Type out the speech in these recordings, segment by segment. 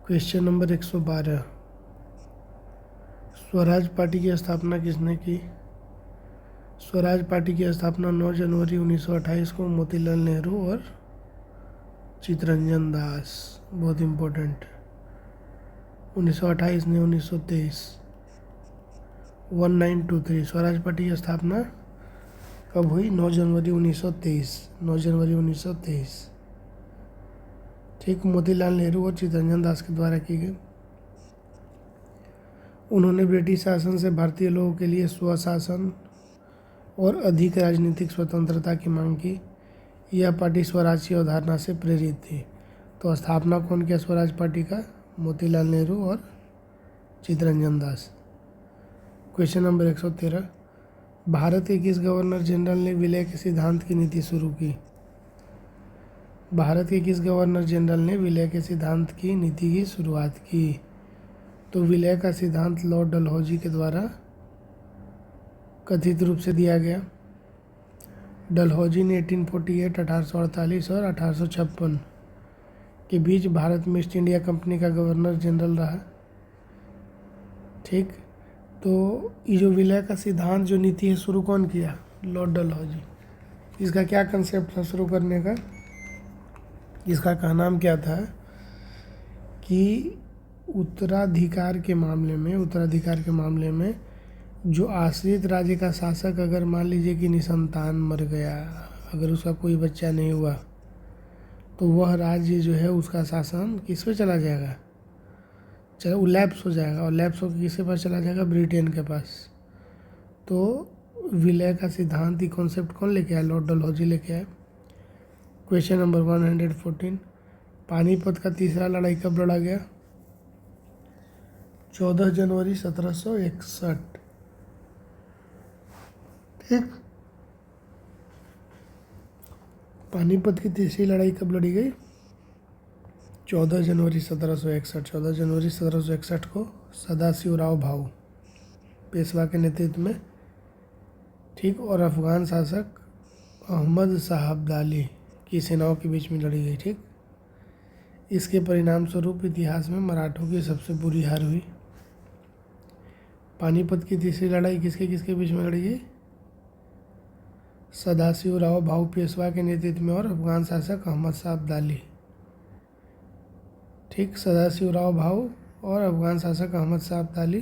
Question number 112, Swaraj party की स्थापना किसने की? स्वराज पार्टी की स्थापना 9 जनवरी 1928 को मोतीलाल नेहरू और चितरंजन दास, बहुत इम्पोर्टेंट, 1928 ने 1923, 1923। स्वराज पार्टी की स्थापना कब हुई? 9 जनवरी 1923, 9 जनवरी 1923। ठीक, मोतीलाल नेहरू और चितरंजन दास के द्वारा की गई। उन्होंने ब्रिटिश शासन से भारतीय लोगों के लिए स्वशासन और अधिक राजनीतिक स्वतंत्रता की मांग की। यह पार्टी स्वराज की अवधारणा से प्रेरित थी। तो स्थापना कौन किया स्वराज पार्टी का? मोतीलाल नेहरू और चितरंजन दास। क्वेश्चन नंबर 113, भारत के किस गवर्नर जनरल ने विलय के सिद्धांत की नीति शुरू की? भारत के किस गवर्नर जनरल ने विलय के सिद्धांत की नीति की शुरुआत की? तो विलय का सिद्धांत लॉर्ड डलहौजी के द्वारा कथित रूप से दिया गया। डलहौजी ने 1848, 1848 और 1856 के बीच भारत में ईस्ट इंडिया कंपनी का गवर्नर जनरल रहा। ठीक, तो ये जो विलय का सिद्धांत जो नीति है शुरू कौन किया? लॉर्ड डलहौजी। इसका क्या कंसेप्ट था शुरू करने का? इसका कहनाम क्या था कि उत्तराधिकार के मामले में जो आश्रित राज्य का शासक, अगर मान लीजिए कि निसंतान मर गया, अगर उसका कोई बच्चा नहीं हुआ, तो वह राज्य जो है उसका शासन किस पे चला जाएगा? चलो वो लैप्स हो जाएगा, और लैप्स होकर किसके पास चला जाएगा? ब्रिटेन के पास। तो विलय का सिद्धांत, ये कॉन्सेप्ट कौन लेके आया? लॉर्ड डलहौजी लेके आए। क्वेश्चन नंबर 114, पानीपत का तीसरा लड़ाई कब लड़ा गया? 14 जनवरी 1761। ठीक, पानीपत की तीसरी लड़ाई कब लड़ी गई? 14 जनवरी 1761। 14 जनवरी 1761 को सदाशिवराव भाऊ पेशवा के नेतृत्व में, ठीक, और अफगान शासक अहमद शाह अब्दाली की सेनाओं के बीच में लड़ी गई। ठीक, इसके परिणाम स्वरूप इतिहास में मराठों की सबसे बुरी हार हुई। पानीपत की तीसरी लड़ाई किसके किसके बीच में लड़ी गई? सदाशिवराव भाऊ पेशवा के नेतृत्व में और अफगान शासक अहमद शाह अब्दाली। ठीक, सदाशिवराव भाऊ और अफगान शासक अहमद शाह अब्दाली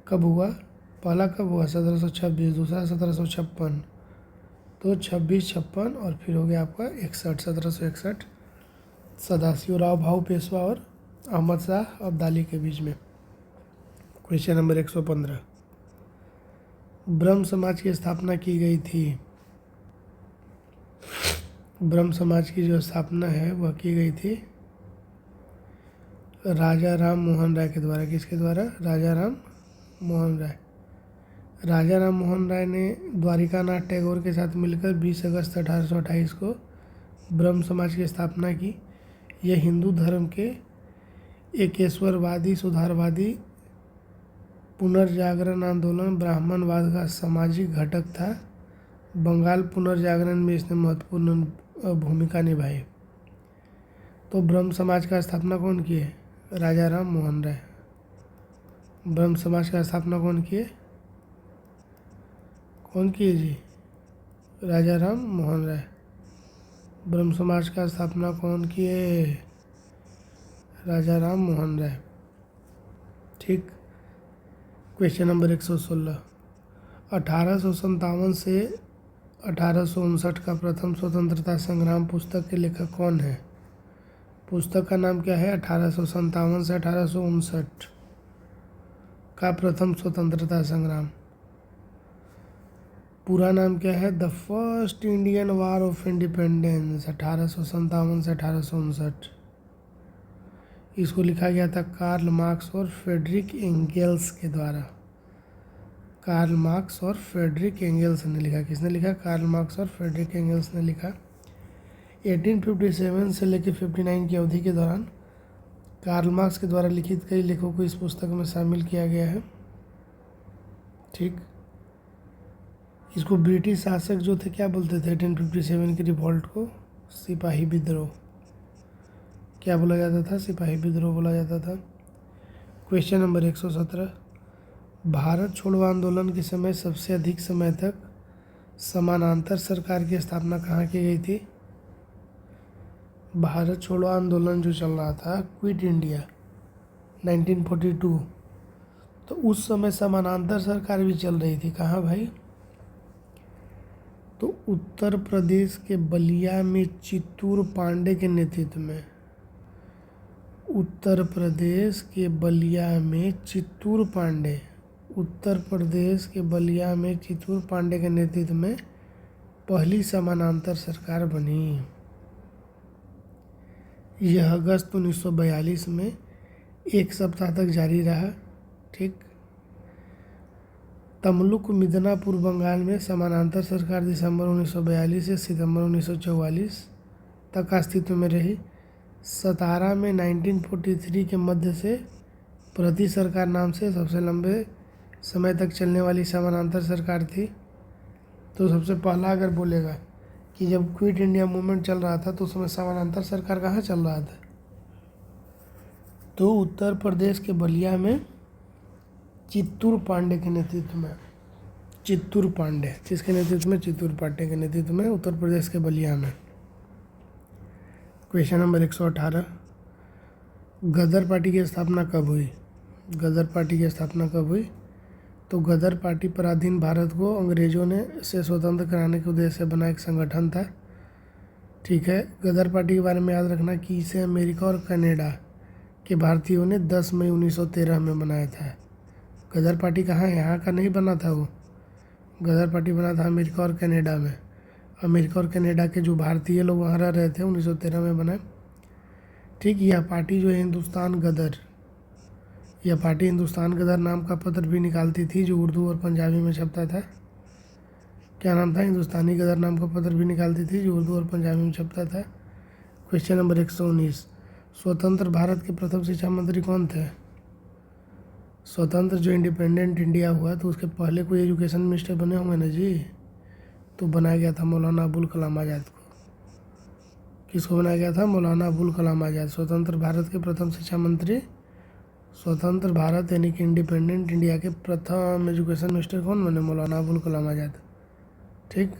कब हुआ? पहला कब हुआ? 1726, दूसरा 1756, तो 26, 56 और फिर हो गया आपका 61, 1761, सदाशिवराव भाऊ पेशवा और अहमद शाह अब्दाली के बीच में। क्वेश्चन नंबर 115, ब्रह्म समाज की स्थापना की गई थी। ब्रह्म समाज की जो स्थापना है वह की गई थी राजा राम मोहन राय के द्वारा। किसके द्वारा? राजा राम मोहन राय। राजा राम मोहन राय ने द्वारिकानाथ टैगोर के साथ मिलकर 20 अगस्त 1828 को ब्रह्म समाज की स्थापना की। यह हिंदू धर्म के एकेश्वरवादी, सुधारवादी, पुनर्जागरण आंदोलन, ब्राह्मणवाद का सामाजिक घटक था। बंगाल पुनर्जागरण में इसने महत्वपूर्ण भूमिका निभाई। तो ब्रह्म समाज का स्थापना कौन किए? राजा राम मोहन राय। ब्रह्म समाज का स्थापना कौन किए? कौन किए जी? राजा राम मोहन राय। ब्रह्म समाज का स्थापना कौन किए? राजा राम मोहन राय। ठीक, क्वेश्चन नंबर 116, 1857 से 1859 का प्रथम स्वतंत्रता संग्राम पुस्तक के लेखक कौन है? पुस्तक का नाम क्या है? 1857 से 1859 का प्रथम स्वतंत्रता संग्राम। पूरा नाम क्या है? The first Indian war of independence, 1857 से 1859। इसको लिखा गया था कार्ल मार्क्स और फ्रेडरिक एंगेल्स के द्वारा। कार्ल मार्क्स और फ्रेडरिक एंगेल्स ने लिखा। किसने लिखा? कार्ल मार्क्स और फ्रेडरिक एंगेल्स ने लिखा। 1857 से लेकर 59 की अवधि के दौरान कार्ल मार्क्स के द्वारा लिखित कई लेखों को इस पुस्तक में शामिल किया गया है। ठीक, इसको ब्रिटिश शासक जो थे क्या बोलते थे 1857 की रिवॉल्ट को? सिपाही विद्रोह। क्या बोला जाता था? सिपाही विद्रोह बोला जाता था। क्वेश्चन नंबर 117, भारत छोड़ो आंदोलन के समय सबसे अधिक समय तक समानांतर सरकार की स्थापना कहाँ की गई थी? भारत छोड़ो आंदोलन जो चल रहा था, क्विट इंडिया 1942, तो उस समय समानांतर सरकार भी चल रही थी। कहाँ भाई? तो उत्तर प्रदेश के बलिया में चित्तूर पांडे के नेतृत्व में, उत्तर प्रदेश के बलिया में चित्तूर पांडे, उत्तर प्रदेश के बलिया में चित्तूर पांडे के नेतृत्व में पहली समानांतर सरकार बनी। यह अगस्त 1942 में 1 सप्ताह तक जारी रहा। ठीक। तमलुक मिदनापुर बंगाल में समानांतर सरकार दिसंबर 1942 से सितंबर 1944 तक अस्तित्व में रही। सतारा में 1943 के मध्य से प्रति सरकार नाम से सबसे लंबे समय तक चलने वाली समानांतर सरकार थी। तो सबसे पहला अगर बोलेगा कि जब क्विट इंडिया मूवमेंट चल रहा था तो उस समय समानांतर सरकार कहाँ चल रहा था? तो उत्तर प्रदेश के बलिया में चित्तूर पांडे के नेतृत्व में, चित्तूर पांडे जिसके नेतृत्व में, चित्तूर पांडे के नेतृत्व में उत्तर प्रदेश के बलिया में। क्वेश्चन नंबर 118, गदर पार्टी की स्थापना कब हुई? गदर पार्टी की स्थापना कब हुई? तो गदर पार्टी पराधीन भारत को अंग्रेजों ने से स्वतंत्र कराने के उद्देश्य से बना एक संगठन था। ठीक है। गदर पार्टी के बारे में याद रखना कि इसे अमेरिका और कनाडा के भारतीयों ने 10 मई 1913 में बनाया था। गदर पार्टी कहाँ है? यहाँ का नहीं बना था वो। गदर पार्टी बना था अमेरिका और कनाडा में। अमेरिका और कनाडा के जो भारतीय लोग वहाँ रह रहे थे 1913 में बना। ठीक। यह पार्टी जो है हिंदुस्तान गदर, यह पार्टी हिंदुस्तान गदर नाम का पत्र भी निकालती थी जो उर्दू और पंजाबी में छपता था। क्या नाम था? हिंदुस्तानी गदर नाम का पत्र भी निकालती थी जो उर्दू और पंजाबी में छपता था। क्वेश्चन नंबर 119, स्वतंत्र भारत के प्रथम शिक्षा मंत्री कौन थे? स्वतंत्र जो इंडिपेंडेंट इंडिया हुआ तो उसके पहले कोई एजुकेशन मिनिस्टर बने होंगे ना जी, तो बनाया गया था मौलाना अबुल कलाम आज़ाद को। किसको बनाया गया था? मौलाना अबुल कलाम आज़ाद। स्वतंत्र भारत के प्रथम शिक्षा मंत्री, स्वतंत्र भारत यानी कि इंडिपेंडेंट इंडिया के प्रथम एजुकेशन मिनिस्टर कौन बने? मौलाना अबुल कलाम आज़ाद। ठीक।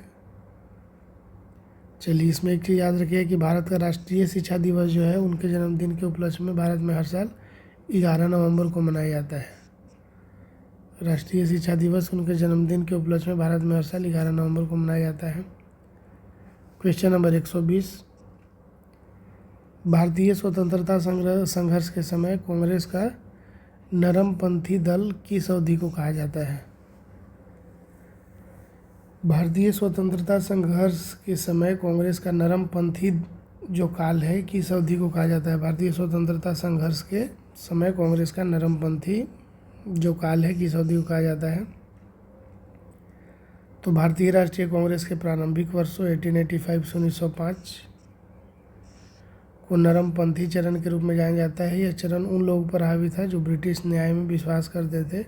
चलिए, इसमें एक चीज़ याद रखिए कि भारत का राष्ट्रीय शिक्षा दिवस जो है उनके जन्मदिन के उपलक्ष्य में भारत में हर साल 11 नवंबर को मनाया जाता है। राष्ट्रीय शिक्षा दिवस उनके जन्मदिन के उपलक्ष्य में भारत में हर साल 11 नवंबर को मनाया जाता है। क्वेश्चन नंबर 120, भारतीय स्वतंत्रता संघर्ष के समय कांग्रेस का नरमपंथी दल किस अवधि को कहा जाता है? भारतीय स्वतंत्रता संघर्ष के समय कांग्रेस का नरमपंथी जो काल है किस अवधि को कहा जाता है? भारतीय स्वतंत्रता संघर्ष के समय कांग्रेस का नरमपंथी जो काल है किस अवधि को कहा जाता है? तो भारतीय राष्ट्रीय कांग्रेस के प्रारंभिक वर्षों 1885 से 1905 को नरमपंथी चरण के रूप में जाना जाता है। यह चरण उन लोगों पर हावी था जो ब्रिटिश न्याय में विश्वास करते थे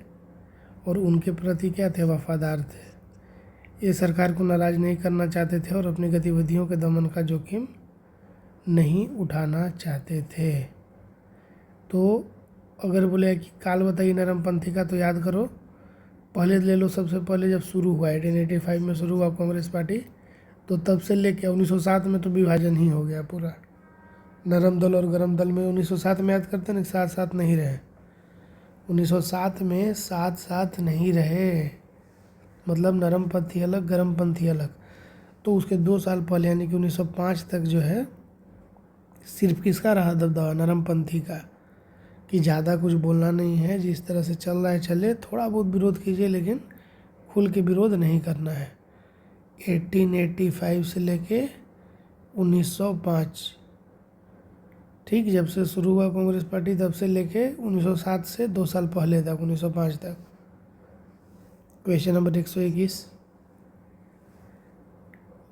और उनके प्रति क्या थे? वफादार थे। ये सरकार को नाराज नहीं करना चाहते थे और अपनी गतिविधियों के दमन का जोखिम नहीं उठाना चाहते थे। तो अगर बोले कि काल बताइए नरमपंथी का, तो याद करो, पहले ले लो, सबसे पहले जब शुरू हुआ 1885 में शुरू हुआ कांग्रेस पार्टी, तो तब से लेके 1907 में तो विभाजन ही हो गया पूरा। नरम दल और गरम दल में 1907 में याद करते ना, साथ साथ नहीं रहे। 1907 में साथ साथ नहीं रहे, मतलब नरमपंथी अलग, गरमपंथी अलग। तो उसके 2 साल पहले यानी कि 1905 तक जो है सिर्फ किसका रहा दबदबा? नरमपंथी का, कि ज़्यादा कुछ बोलना नहीं है, जिस तरह से चल रहा है चले, थोड़ा बहुत विरोध कीजिए लेकिन खुल के विरोध नहीं करना है। 1885 से लेके 1905, ठीक, जब से शुरू हुआ कांग्रेस पार्टी तब से लेके 1907 से 2 साल पहले तक 1905 तक। क्वेश्चन नंबर 121,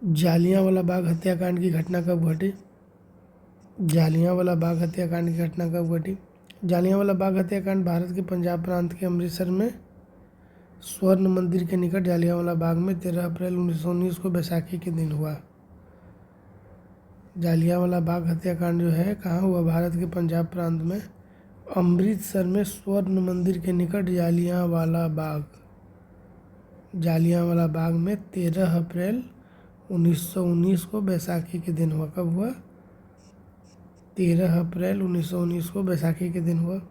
जालियांवाला बाग हत्याकांड की घटना कब घटी? जालियांवाला बाग हत्याकांड की घटना कब घटी? जालियांवाला बाग हत्याकांड भारत के पंजाब प्रांत के अमृतसर में स्वर्ण मंदिर के निकट जालियांवाला बाग में 13 अप्रैल 1919 को बैसाखी के दिन हुआ। जालियांवाला बाग हत्याकांड जो है कहाँ हुआ? भारत के पंजाब प्रांत में अमृतसर में स्वर्ण मंदिर के निकट जालियांवाला बाग में 13 अप्रैल 1919 को बैसाखी के दिन हुआ। कब हुआ? 13 अप्रैल 1919 को बैसाखी के दिन हुआ।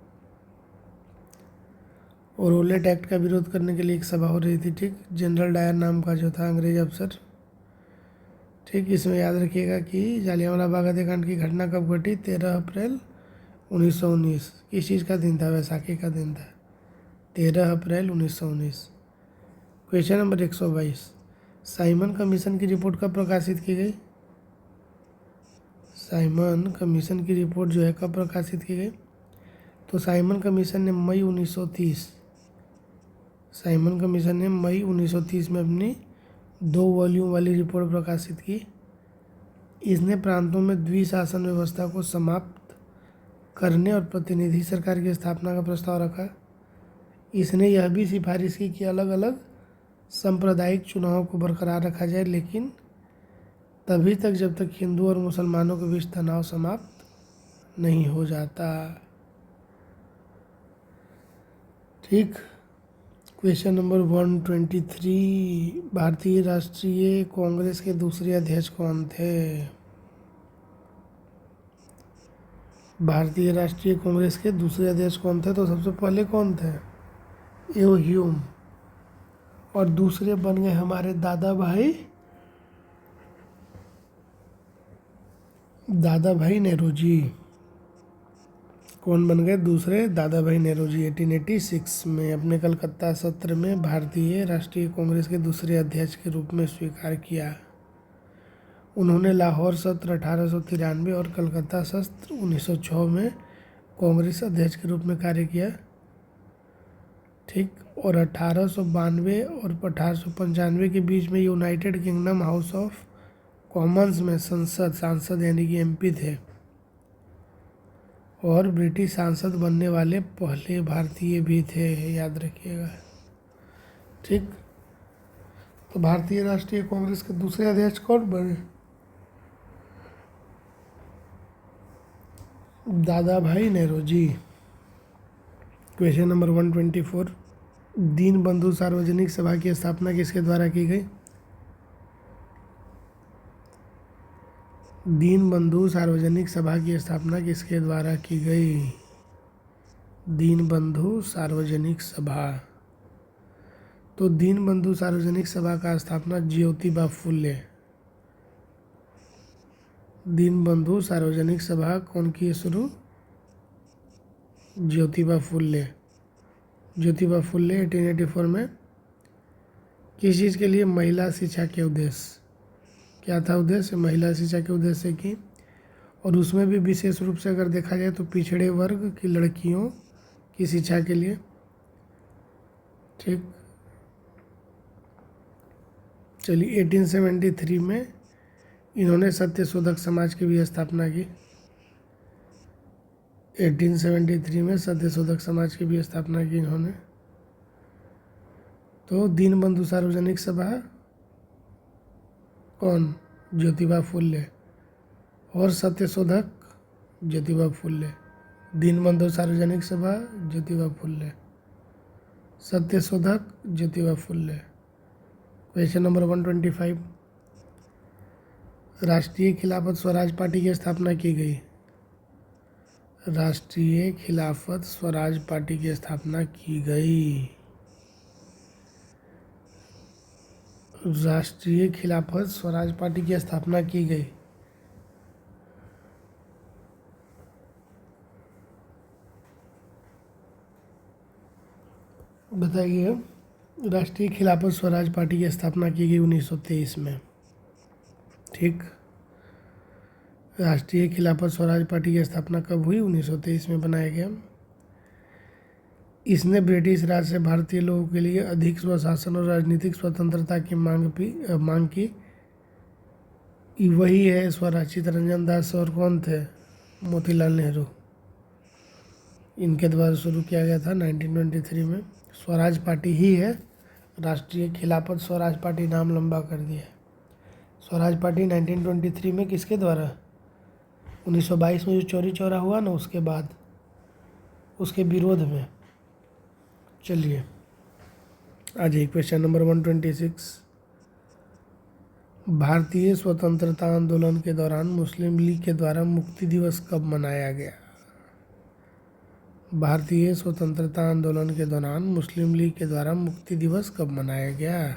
और रोलेट एक्ट का विरोध करने के लिए एक सभा हो रही थी, ठीक। जनरल डायर नाम का जो था अंग्रेज अफसर, ठीक। इसमें याद रखिएगा कि जालियांवाला बाग हत्याकांड की घटना कब घटी? 13 अप्रैल 1919। किस चीज़ का दिन था? वैसाखी का दिन था, 13 अप्रैल 1919। क्वेश्चन नंबर 122, साइमन कमीशन की रिपोर्ट कब प्रकाशित की गई? साइमन कमीशन की रिपोर्ट जो है कब प्रकाशित की गई? तो साइमन कमीशन ने मई 1930 में अपनी 2 वॉल्यूम वाली रिपोर्ट प्रकाशित की। इसने प्रांतों में द्विशासन व्यवस्था को समाप्त करने और प्रतिनिधि सरकार की स्थापना का प्रस्ताव रखा। इसने यह भी सिफारिश की कि अलग अलग सांप्रदायिक चुनावों को बरकरार रखा जाए, लेकिन तभी तक जब तक हिंदू और मुसलमानों के बीच तनाव समाप्त नहीं हो जाता, ठीक। क्वेश्चन नंबर 123, भारतीय राष्ट्रीय कांग्रेस के दूसरे अध्यक्ष कौन थे? भारतीय राष्ट्रीय कांग्रेस के दूसरे अध्यक्ष कौन थे? तो सबसे पहले कौन थे? एओ ह्यूम। और दूसरे बन गए हमारे दादा भाई नेहरू जी। कौन बन गए दूसरे? दादा भाई नेहरू जी 1886 में अपने कलकत्ता सत्र में भारतीय राष्ट्रीय कांग्रेस के दूसरे अध्यक्ष के रूप में स्वीकार किया। उन्होंने लाहौर सत्र 1893 और कलकत्ता सत्र 1906 में कांग्रेस अध्यक्ष के रूप में कार्य किया, ठीक। और 1892 और 1895 के बीच में United kingdom house of Commons में सांसद यानी कि एमपी थे और ब्रिटिश सांसद बनने वाले पहले भारतीय भी थे, याद रखिएगा, ठीक। तो भारतीय राष्ट्रीय कांग्रेस के दूसरे अध्यक्ष कौन बने? दादा भाई नेहरू जी। क्वेश्चन नंबर 124, दीनबंधु सार्वजनिक सभा की स्थापना किसके द्वारा की गई? दीनबंधु सार्वजनिक सभा की स्थापना किसके द्वारा की गई? दीनबंधु सार्वजनिक सभा। तो दीनबंधु सार्वजनिक सभा का स्थापना ज्योतिबा फुले। दीनबंधु सार्वजनिक सभा कौन की शुरू? ज्योतिबा फुले। ज्योतिबा फुले 1884 में किस चीज़ के लिए? महिला शिक्षा के उद्देश्य। क्या था उद्देश्य? महिला शिक्षा के उद्देश्य की। और उसमें भी विशेष रूप से अगर देखा जाए तो पिछड़े वर्ग की लड़कियों की शिक्षा के लिए, ठीक। चलिए 1873 में इन्होंने सत्यशोधक समाज की भी स्थापना की। 1873 में सत्यशोधक समाज की भी स्थापना की इन्होंने। तो दीनबंधु सार्वजनिक सभा कौन? ज्योतिबा फुले। और सत्यशोधक ज्योतिबा फुले। दीनबंधु सार्वजनिक सभा ज्योतिबा फुले, सत्यशोधक ज्योतिबा फुले। क्वेश्चन नंबर 125, राष्ट्रीय खिलाफत स्वराज पार्टी की स्थापना की गई। राष्ट्रीय खिलाफत स्वराज पार्टी की स्थापना की गई। राष्ट्रीय खिलाफत स्वराज पार्टी की स्थापना की गई। बताइए, राष्ट्रीय खिलाफत स्वराज पार्टी की स्थापना की गई 1923 में, ठीक। राष्ट्रीय खिलाफत स्वराज पार्टी की स्थापना कब हुई? 1923 में बनाया गया। इसने ब्रिटिश राज से भारतीय लोगों के लिए अधिक स्वशासन और राजनीतिक स्वतंत्रता की मांग की। वही है स्वराज। चित्तरंजन दास और कौन थे? मोतीलाल नेहरू। इनके द्वारा शुरू किया गया था 1923 में। स्वराज पार्टी ही है, राष्ट्रीय खिलाफत स्वराज पार्टी नाम लंबा कर दिया। स्वराज पार्टी 1923 में किसके द्वारा? 1922 में जो चौरी चौरा हुआ ना, उसके बाद उसके विरोध में। चलिए आ जाइए क्वेश्चन नंबर 126। भारतीय स्वतंत्रता आंदोलन के दौरान मुस्लिम लीग के द्वारा मुक्ति दिवस कब मनाया गया? भारतीय स्वतंत्रता आंदोलन के दौरान मुस्लिम लीग के द्वारा मुक्ति दिवस कब मनाया गया?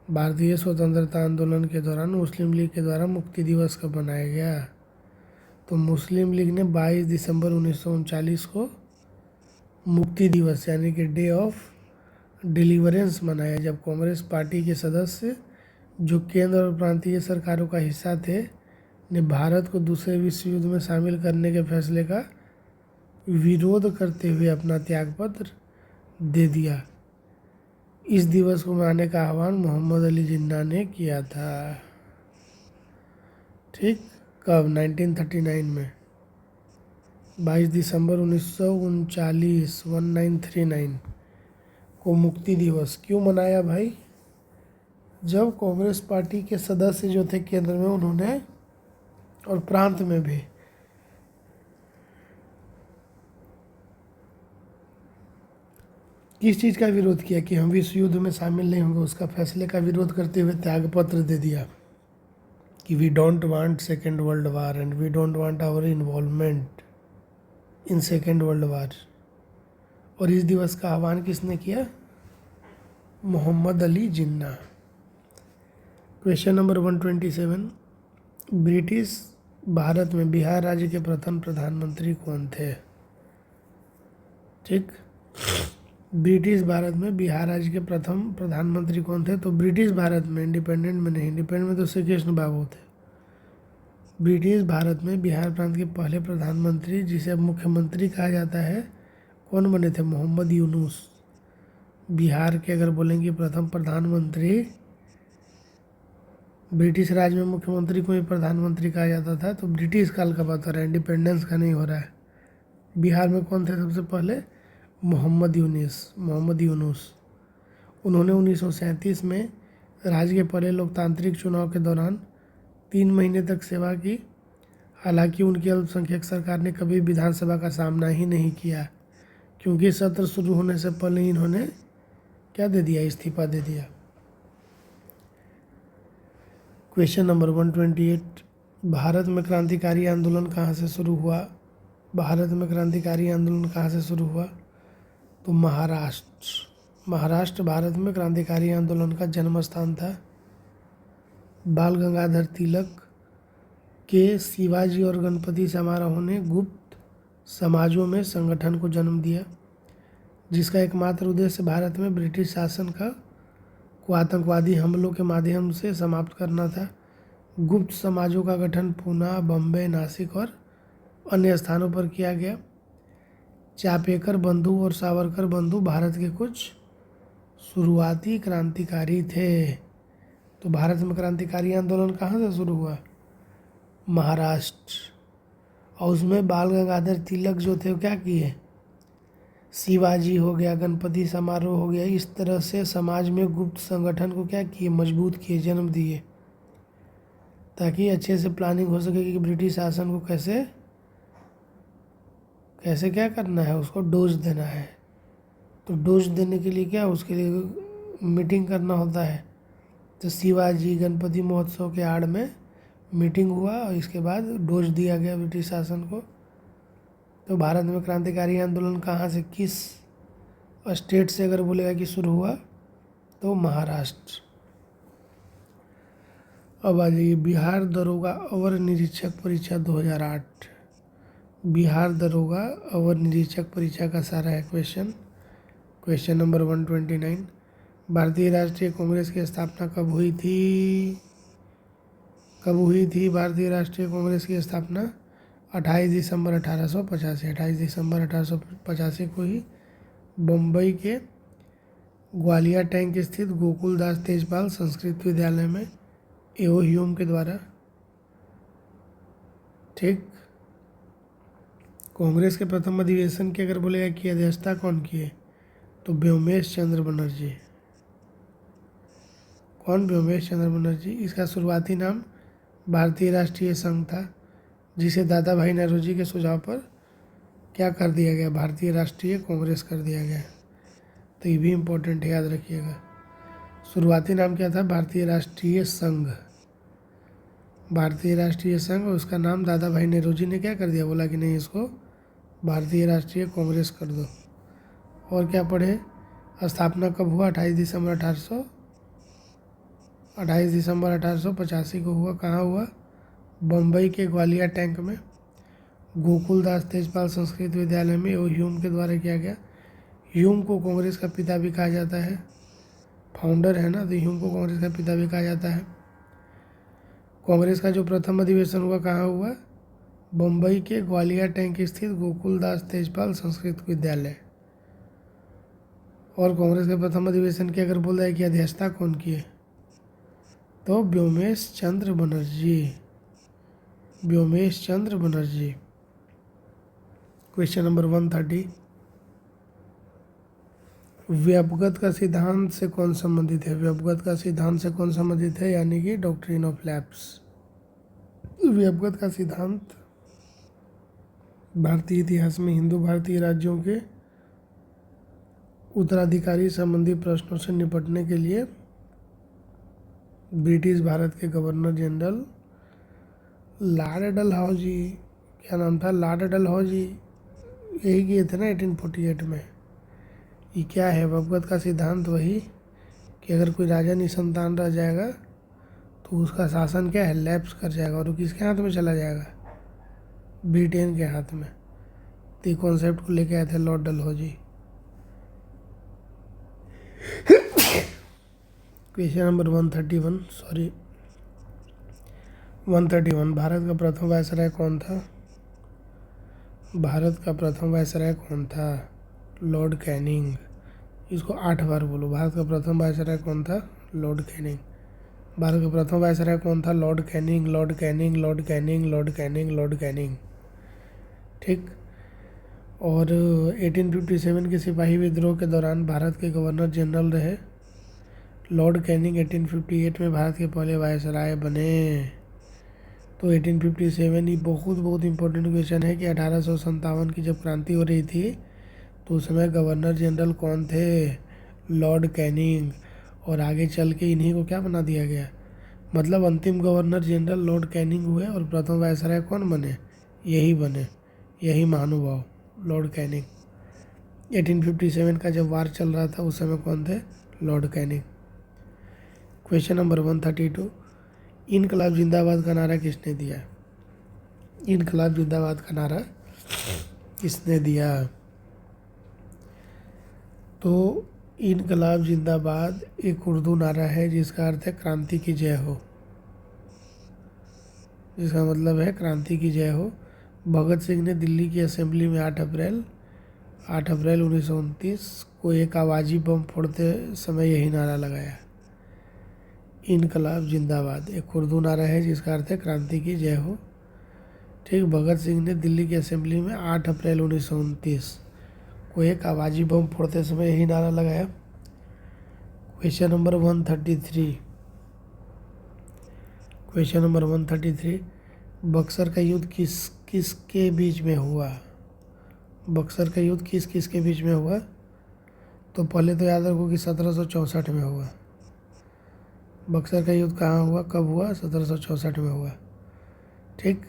भारतीय स्वतंत्रता आंदोलन के दौरान मुस्लिम लीग के द्वारा मुक्ति दिवस कब मनाया गया? तो मुस्लिम लीग ने 22 दिसंबर 1939 को मुक्ति दिवस यानी कि डे ऑफ डिलीवरेंस मनाया, जब कांग्रेस पार्टी के सदस्य जो केंद्र और प्रांतीय सरकारों का हिस्सा थे ने भारत को दूसरे विश्व युद्ध में शामिल करने के फैसले का विरोध करते हुए अपना त्यागपत्र दे दिया। इस दिवस को मनाने का आह्वान मोहम्मद अली जिन्ना ने किया था। ठीक, कब? 1939 में 22 दिसंबर 1939 1939 को मुक्ति दिवस क्यों मनाया भाई? जब कांग्रेस पार्टी के सदस्य जो थे केंद्र में, उन्होंने और प्रांत में भी किस चीज़ का विरोध किया कि हम विश्व युद्ध में शामिल नहीं होंगे, उसका फैसले का विरोध करते हुए त्यागपत्र दे दिया कि we don't want second world war and we don't want our involvement in second world war. और इस दिवस का आह्वान किसने किया? Mohammad Ali Jinnah. Question number 127। British Bharat में बिहार राज्य के प्रथम प्रधानमंत्री कौन थे? ठीक, ब्रिटिश भारत में बिहार राज्य के प्रथम प्रधानमंत्री कौन थे? तो ब्रिटिश भारत में, इंडिपेंडेंट में नहीं, इंडिपेंडेंट में तो श्री कृष्ण बाबू थे। ब्रिटिश भारत में बिहार प्रांत के पहले प्रधानमंत्री, जिसे अब मुख्यमंत्री कहा जाता है, कौन बने थे? मोहम्मद यूनुस। बिहार के अगर बोलेंगे प्रथम प्रधानमंत्री, ब्रिटिश राज में मुख्यमंत्री को ही प्रधानमंत्री कहा जाता था, तो ब्रिटिश काल का बात हो रहा है, इंडिपेंडेंस का नहीं हो रहा है। बिहार में कौन थे सबसे पहले? मोहम्मद यूनुस। उन्होंने 1937 में राज्य के पहले लोकतांत्रिक चुनाव के दौरान 3 महीने तक सेवा की। हालांकि उनकी अल्पसंख्यक सरकार ने कभी विधानसभा का सामना ही नहीं किया, क्योंकि सत्र शुरू होने से पहले ही इन्होंने क्या दे दिया? इस्तीफा दे दिया। Question number 128। भारत में क्रांतिकारी आंदोलन कहाँ से शुरू हुआ? भारत में क्रांतिकारी आंदोलन कहाँ से शुरू हुआ? तो महाराष्ट्र भारत में क्रांतिकारी आंदोलन का जन्म स्थान था। बाल गंगाधर तिलक के शिवाजी और गणपति समारोह ने गुप्त समाजों में संगठन को जन्म दिया, जिसका एकमात्र उद्देश्य भारत में ब्रिटिश शासन को आतंकवादी हमलों के माध्यम से समाप्त करना था। गुप्त समाजों का गठन पूना, बम्बई, नासिक और अन्य स्थानों पर किया गया। चापेकर बंधु और सावरकर बंधु भारत के कुछ शुरुआती क्रांतिकारी थे। तो भारत में क्रांतिकारी आंदोलन कहाँ से शुरू हुआ? महाराष्ट्र। और उसमें बाल गंगाधर तिलक जो थे वो क्या किए? शिवाजी हो गया, गणपति समारोह हो गया, इस तरह से समाज में गुप्त संगठन को क्या किए? मजबूत किए, जन्म दिए, ताकि अच्छे से प्लानिंग हो सके कि ब्रिटिश शासन को कैसे क्या करना है, उसको डोज देना है। तो डोज देने के लिए क्या, उसके लिए मीटिंग करना होता है। तो शिवाजी गणपति महोत्सव के आड़ में मीटिंग हुआ और इसके बाद डोज दिया गया ब्रिटिश शासन को। तो भारत में क्रांतिकारी आंदोलन कहाँ से, किस स्टेट से अगर बोलेगा कि शुरू हुआ, तो महाराष्ट्र। अब आ जाइए बिहार दरोगा अवर निरीक्षक परीक्षा 2008। बिहार दरोगा अवर निरीक्षक परीक्षा का सारा है क्वेश्चन नंबर 129। भारतीय राष्ट्रीय कांग्रेस की स्थापना कब हुई थी? भारतीय राष्ट्रीय कांग्रेस की स्थापना 28 दिसंबर 1885। 28 दिसंबर 1885 को ही बम्बई के ग्वालियर टैंक स्थित गोकुलदास तेजपाल संस्कृत विद्यालय में एओ ह्यूम के द्वारा। ठीक, कांग्रेस के प्रथम अधिवेशन की अगर बोलेगा कि अध्यक्षता कौन किए, तो व्योमेश चंद्र बनर्जी। कौन? व्योमेश चंद्र बनर्जी। इसका शुरुआती नाम भारतीय राष्ट्रीय संघ था, जिसे दादा भाई नौरोजी के सुझाव पर क्या कर दिया गया, भारतीय राष्ट्रीय कांग्रेस कर दिया गया। तो ये भी इम्पोर्टेंट है, याद रखिएगा। शुरुआती नाम क्या था, भारतीय राष्ट्रीय संघ, भारतीय राष्ट्रीय संघ, और उसका नाम दादा भाई नौरोजी ने क्या कर दिया, बोला कि नहीं इसको भारतीय राष्ट्रीय कांग्रेस कर दो। और क्या पढ़े, स्थापना कब हुआ, 28 दिसंबर 1885 को हुआ। कहाँ हुआ, बम्बई के ग्वालियर टैंक में। गोकुलदास तेजपाल संस्कृत विद्यालय में, और ह्यूम के द्वारा किया गया। ह्यूम को कांग्रेस का पिता भी कहा जाता है, फाउंडर है ना, तो ह्यूम को कांग्रेस का पिता भी कहा जाता है। कांग्रेस का जो प्रथम अधिवेशन हुआ कहाँ हुआ, बम्बई के ग्वालियर टैंक स्थित गोकुलदास तेजपाल संस्कृत विद्यालय। और कांग्रेस के प्रथम अधिवेशन की अगर बोल रहा है कि अध्यक्षता कौन की है, तो व्योमेश चंद्र बनर्जी, व्योमेश चंद्र बनर्जी। क्वेश्चन नंबर 130, व्यापगत का सिद्धांत से कौन संबंधित है, व्यापगत का सिद्धांत से कौन संबंधित है, यानी कि डॉक्ट्रिन ऑफ लैप्स। व्यापगत का सिद्धांत भारतीय इतिहास में हिंदू भारतीय राज्यों के उत्तराधिकारी संबंधी प्रश्नों से निपटने के लिए ब्रिटिश भारत के गवर्नर जनरल लॉर्ड डलहौजी, क्या नाम था, लॉर्ड डलहौजी, यही किए थे ना 1848 में। ये क्या है, व्यापगत का सिद्धांत वही कि अगर कोई राजा निसंतान रह जाएगा तो उसका शासन क्या है, लैप्स कर जाएगा, और वो किसके हाथ में चला जाएगा, ब्रिटेन के हाथ में। तो ये कॉन्सेप्ट को लेके आए थे Lord Dalhousie. Question number 131, Bharat का प्रथम वायसराय कौन था, भारत का प्रथम वायसराय कौन था, लॉर्ड कैनिंग। इसको 8 बार बोलो, भारत का प्रथम वायसराय कौन था, लॉर्ड कैनिंग। भारत का प्रथम वायसराय कौन था, Lord Canning, Lord Canning, Lord Canning, Lord Canning, Lord Canning. ठीक। और 1857 के सिपाही विद्रोह के दौरान भारत के गवर्नर जनरल रहे लॉर्ड कैनिंग। 1858 में भारत के पहले वायसराय बने। तो 1857 ये बहुत इंपॉर्टेंट क्वेश्चन है कि 1857 की जब क्रांति हो रही थी तो उस समय गवर्नर जनरल कौन थे, लॉर्ड कैनिंग। और आगे चल के इन्हीं को क्या बना दिया गया, मतलब अंतिम गवर्नर जनरल लॉर्ड कैनिंग हुए और प्रथम वायसराय कौन बने, यही बने, यही महानुभाव लॉर्ड कैनिंग। 1857 का जब वार चल रहा था उस समय कौन थे, लॉर्ड कैनिंग। क्वेश्चन नंबर 132, इनकलाब जिंदाबाद का नारा किसने दिया, इनकलाब जिंदाबाद का नारा किसने दिया। तो इनकलाब जिंदाबाद एक उर्दू नारा है जिसका अर्थ है क्रांति की जय हो, जिसका मतलब है क्रांति की जय हो। भगत सिंह ने दिल्ली की असेंबली में 8 अप्रैल 1929 को एक आवाज़ी बम फोड़ते समय यही नारा लगाया, इनकलाब जिंदाबाद। एक उर्दू नारा है जिसका अर्थ है क्रांति की जय हो। ठीक। भगत सिंह ने दिल्ली की असेंबली में 8 अप्रैल 1929 को एक आवाज़ी बम फोड़ते समय यही नारा लगाया। Question number 133, question number 133, Buxar का युद्ध किसके बीच में हुआ, बक्सर का युद्ध किसके बीच में हुआ। तो पहले तो याद रखो कि 1764 में हुआ। बक्सर का युद्ध कहाँ हुआ, कब हुआ, 1764 में हुआ। ठीक।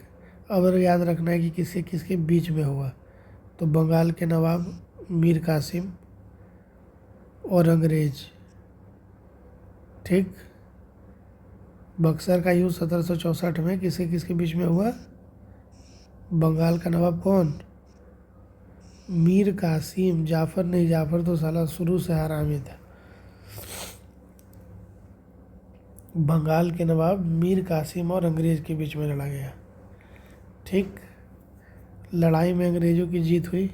अब याद रखना है कि किसके बीच में हुआ, तो बंगाल के नवाब मीर कासिम और अंग्रेज। ठीक। बक्सर का युद्ध 1764 में किसके बीच में हुआ, बंगाल का नवाब कौन, मीर कासिम, जाफर नहीं, जाफर तो साला शुरू से हरामी था। बंगाल के नवाब मीर कासिम और अंग्रेज के बीच में लड़ा गया। ठीक। लड़ाई में अंग्रेजों की जीत हुई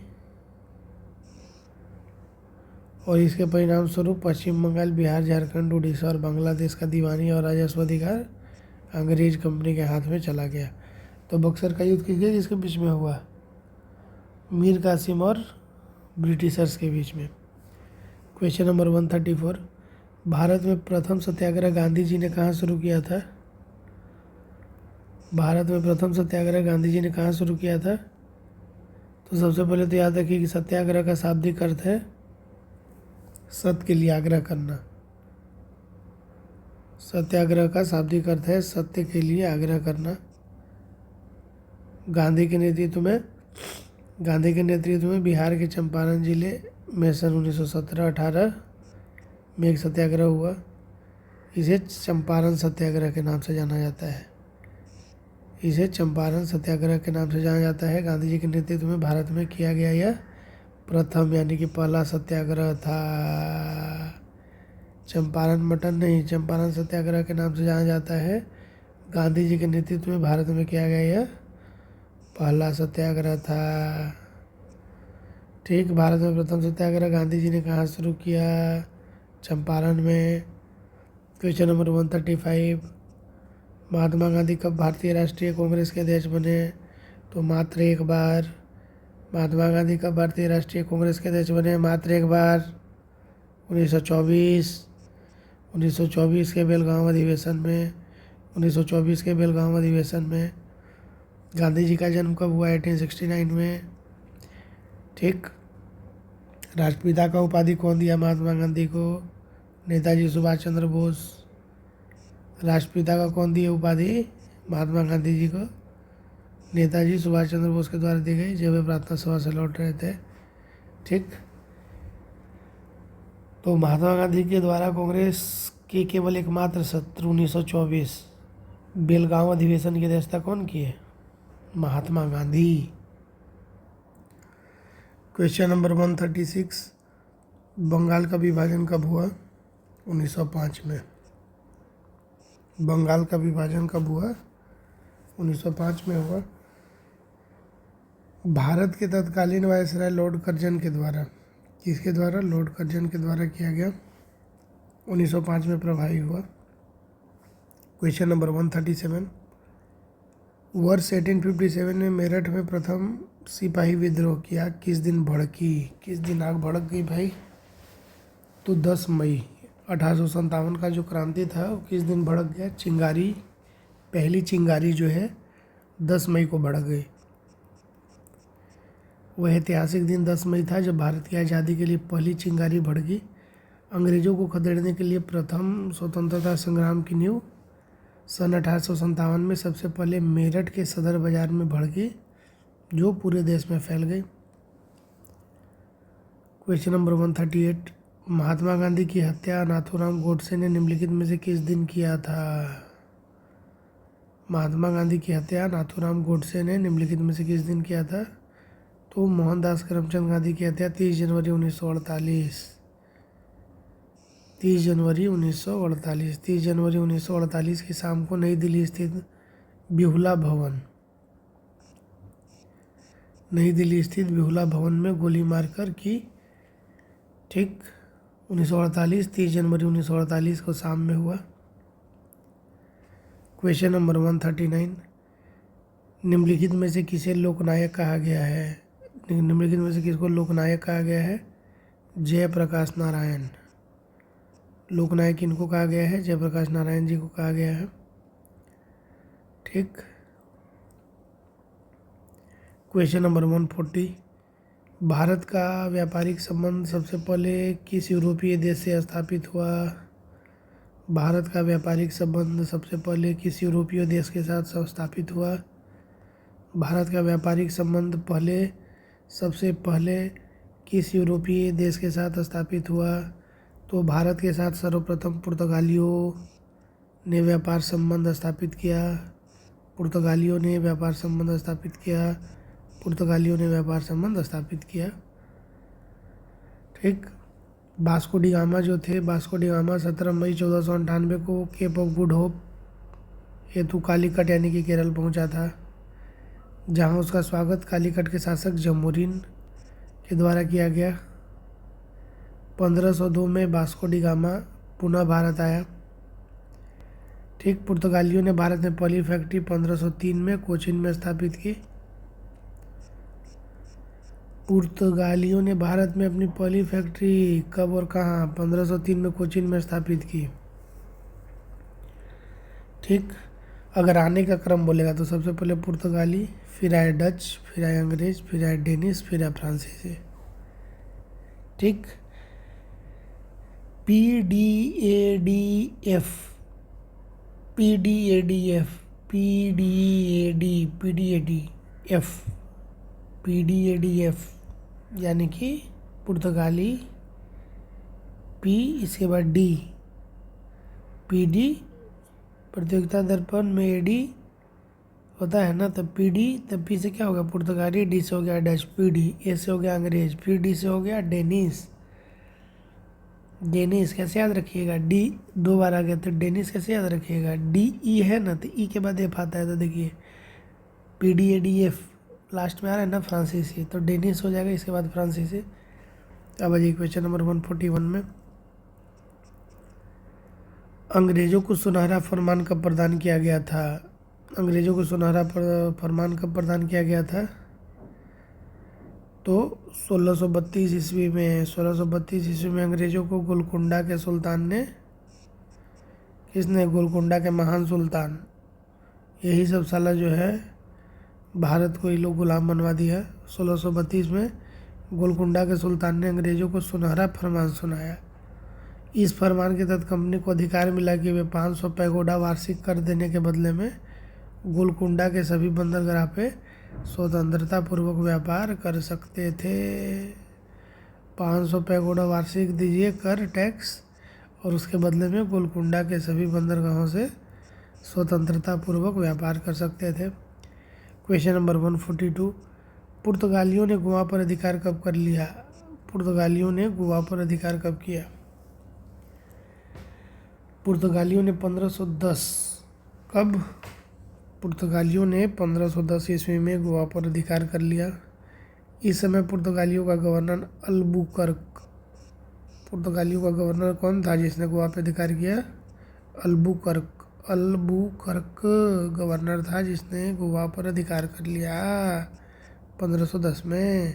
और इसके परिणाम स्वरूप पश्चिम बंगाल, बिहार, झारखंड, उड़ीसा और बांग्लादेश का दीवानी और राजस्व अधिकार अंग्रेज कंपनी के हाथ में चला गया। तो बक्सर का युद्ध किसके बीच में हुआ, मीर कासिम और ब्रिटिशर्स के बीच में। क्वेश्चन नंबर 134, भारत में प्रथम सत्याग्रह गांधी जी ने कहाँ शुरू किया था, भारत में प्रथम सत्याग्रह गांधी जी ने कहाँ शुरू किया था? तो सबसे पहले तो याद रखिए कि सत्याग्रह का शाब्दिक अर्थ है सत्य के लिए आग्रह करना। सत्याग्रह का शाब्दिक अर्थ है सत्य के लिए आग्रह करना। गांधी के नेतृत्व में बिहार के चंपारण जिले में सन 1917-18 में एक सत्याग्रह हुआ। इसे चंपारण सत्याग्रह के नाम से जाना जाता है। गांधी जी के नेतृत्व में भारत में किया गया यह प्रथम यानी कि पहला सत्याग्रह था। चंपारण मटन नहीं, चंपारण सत्याग्रह के नाम से जाना जाता है। गांधी जी के नेतृत्व में भारत में किया गया यह पहला सत्याग्रह था। ठीक, भारत में प्रथम सत्याग्रह गांधी जी ने कहाँ शुरू किया? चंपारण में। क्वेश्चन नंबर 135, महात्मा गांधी कब भारतीय राष्ट्रीय कांग्रेस के अध्यक्ष बने? तो मात्र एक बार। महात्मा गांधी कब भारतीय राष्ट्रीय कांग्रेस के अध्यक्ष बने? मात्र एक बार, 1924 के बेलगांव अधिवेशन में। गांधी जी का जन्म कब हुआ? 1869 में। ठीक, राष्ट्रपिता का उपाधि कौन दिया महात्मा गांधी को? नेताजी सुभाष चंद्र बोस। राष्ट्रपिता का कौन दिया उपाधि महात्मा गांधी जी को? नेताजी सुभाष चंद्र बोस के द्वारा दी गई जब वे प्रार्थना सभा से लौट रहे थे। ठीक, तो महात्मा गांधी के द्वारा कांग्रेस के केवल एकमात्र सत्र 1924 बेलगांव अधिवेशन की अध्यक्षता कौन की है? महात्मा गांधी। क्वेश्चन नंबर 136, बंगाल का विभाजन कब हुआ? 1905 में। बंगाल का विभाजन कब हुआ? 1905 में हुआ। भारत के तत्कालीन वायसराय लॉर्ड कर्जन के द्वारा, किसके द्वारा? लॉर्ड कर्जन के द्वारा किया गया, 1905 में प्रभावी हुआ। क्वेश्चन नंबर 137, वर्ष 1857 में मेरठ में प्रथम सिपाही विद्रोह किया किस दिन भड़की? किस दिन आग भड़क गई भाई? तो 10 मई 1857 का जो क्रांति था वो किस दिन भड़क गया? चिंगारी, पहली चिंगारी जो है 10 मई को भड़क गई। वह ऐतिहासिक दिन 10 मई था जब भारत की आज़ादी के लिए पहली चिंगारी भड़की। अंग्रेज़ों को खदेड़ने के लिए प्रथम स्वतंत्रता संग्राम की नींव सन 1857 में सबसे पहले मेरठ के सदर बाजार में भड़की, जो पूरे देश में फैल गई। क्वेश्चन नंबर 138, महात्मा गांधी की हत्या नाथूराम गोडसे ने निम्नलिखित में से किस दिन किया था? महात्मा गांधी की हत्या नाथूराम गोडसे ने निम्नलिखित में से किस दिन किया था? तो मोहनदास करमचंद गांधी की हत्या 30 जनवरी 1948। 30 जनवरी 1948 की शाम को नई दिल्ली स्थित बिहुला भवन में गोली मारकर की। ठीक, 30 जनवरी 1948 को शाम में हुआ। क्वेश्चन नंबर 139, निम्नलिखित में से किसे लोकनायक कहा गया है? निम्नलिखित में से किसको लोकनायक कहा गया है? जयप्रकाश नारायण। लोकनायक इनको कहा गया है? जयप्रकाश नारायण जी को कहा गया है। ठीक, क्वेश्चन नंबर 140, भारत का व्यापारिक संबंध सबसे पहले किस यूरोपीय देश से स्थापित हुआ? भारत का व्यापारिक संबंध सबसे पहले किस यूरोपीय देश के साथ स्थापित हुआ? भारत का व्यापारिक संबंध सबसे पहले किस यूरोपीय देश के साथ स्थापित हुआ? तो भारत के साथ सर्वप्रथम पुर्तगालियों ने व्यापार संबंध स्थापित किया। ठीक, वास्को डी गामा 17 मई 1498 को केप ऑफ गुड होप हेतु कालीकट यानी कि केरल पहुंचा था, जहां उसका स्वागत कालीकट के शासक जमोरिन के द्वारा किया गया। 1502 में वास्को डी गामा पुनः भारत आया। ठीक, पुर्तगालियों ने भारत में पहली फैक्ट्री 1503 में कोचीन में स्थापित की। पुर्तगालियों ने भारत में अपनी पहली फैक्ट्री कब और कहाँ? 1503 में कोचीन में स्थापित की। ठीक, अगर आने का क्रम बोलेगा तो सबसे पहले पुर्तगाली, फिर आए डच, फिर आए अंग्रेज, फिर आए डेनिश, फिर आए फ्रांसीसी। ठीक। PDADF, PDADF, PDADF, PDADF यानी कि पुर्तगाली, P इसके बाद D, PD प्रतियोगिता दर्पण में AD होता है ना, तब PD, तब P से क्या होगा पुर्तगाली, D से हो गया डच, PD, A से हो गया अंग्रेज, फिर D से हो गया डेनिस। डेनिस कैसे याद रखिएगा, D 2 बार आ गया तो डेनिस कैसे याद रखिएगा, DE है ना तो E के बाद F आता है, तो देखिए PDADF लास्ट में आ रहा है ना फ्रांसीसी, तो डेनिस हो जाएगा, इसके बाद फ्रांसीसी। अब आइए क्वेश्चन नंबर 141 में, अंग्रेजों को सुनहरा फरमान कब प्रदान किया गया था? अंग्रेजों को सुनहरा फरमान कब प्रदान किया गया था? तो 1632 ईस्वी में। 1632 ईस्वी में अंग्रेजों को गोलकुंडा के सुल्तान ने, किसने? गोलकुंडा के महान सुल्तान, यही सब साला जो है भारत को ये लोग गुलाम बनवा दिया। 1632 में गोलकुंडा के सुल्तान ने अंग्रेजों को सुनहरा फरमान सुनाया। इस फरमान के तहत कंपनी को अधिकार मिला कि वे 500 पैगोडा वार्षिक कर देने के बदले में गोलकुंडा के सभी बंदरगाह पे स्वतंत्रता पूर्वक व्यापार कर सकते थे। 500 पैगोडा वार्षिक दीजिए कर, टैक्स, और उसके बदले में गोलकुंडा के सभी बंदरगाहों से स्वतंत्रता पूर्वक व्यापार कर सकते थे। क्वेश्चन नंबर 142, पुर्तगालियों ने गोवा पर अधिकार कब कर लिया? पुर्तगालियों ने गोवा पर अधिकार कब किया? पुर्तगालियों ने 1510, कब? पुर्तगालियों ने 1510 ईस्वी में गोवा पर अधिकार कर लिया। इस समय पुर्तगालियों का गवर्नर अल्बुकर्क, पुर्तगालियों का गवर्नर कौन था जिसने गोवा पर अधिकार किया? अल्बुकर्क, अल्बुकर्क गवर्नर था जिसने गोवा पर अधिकार कर लिया 1510 में।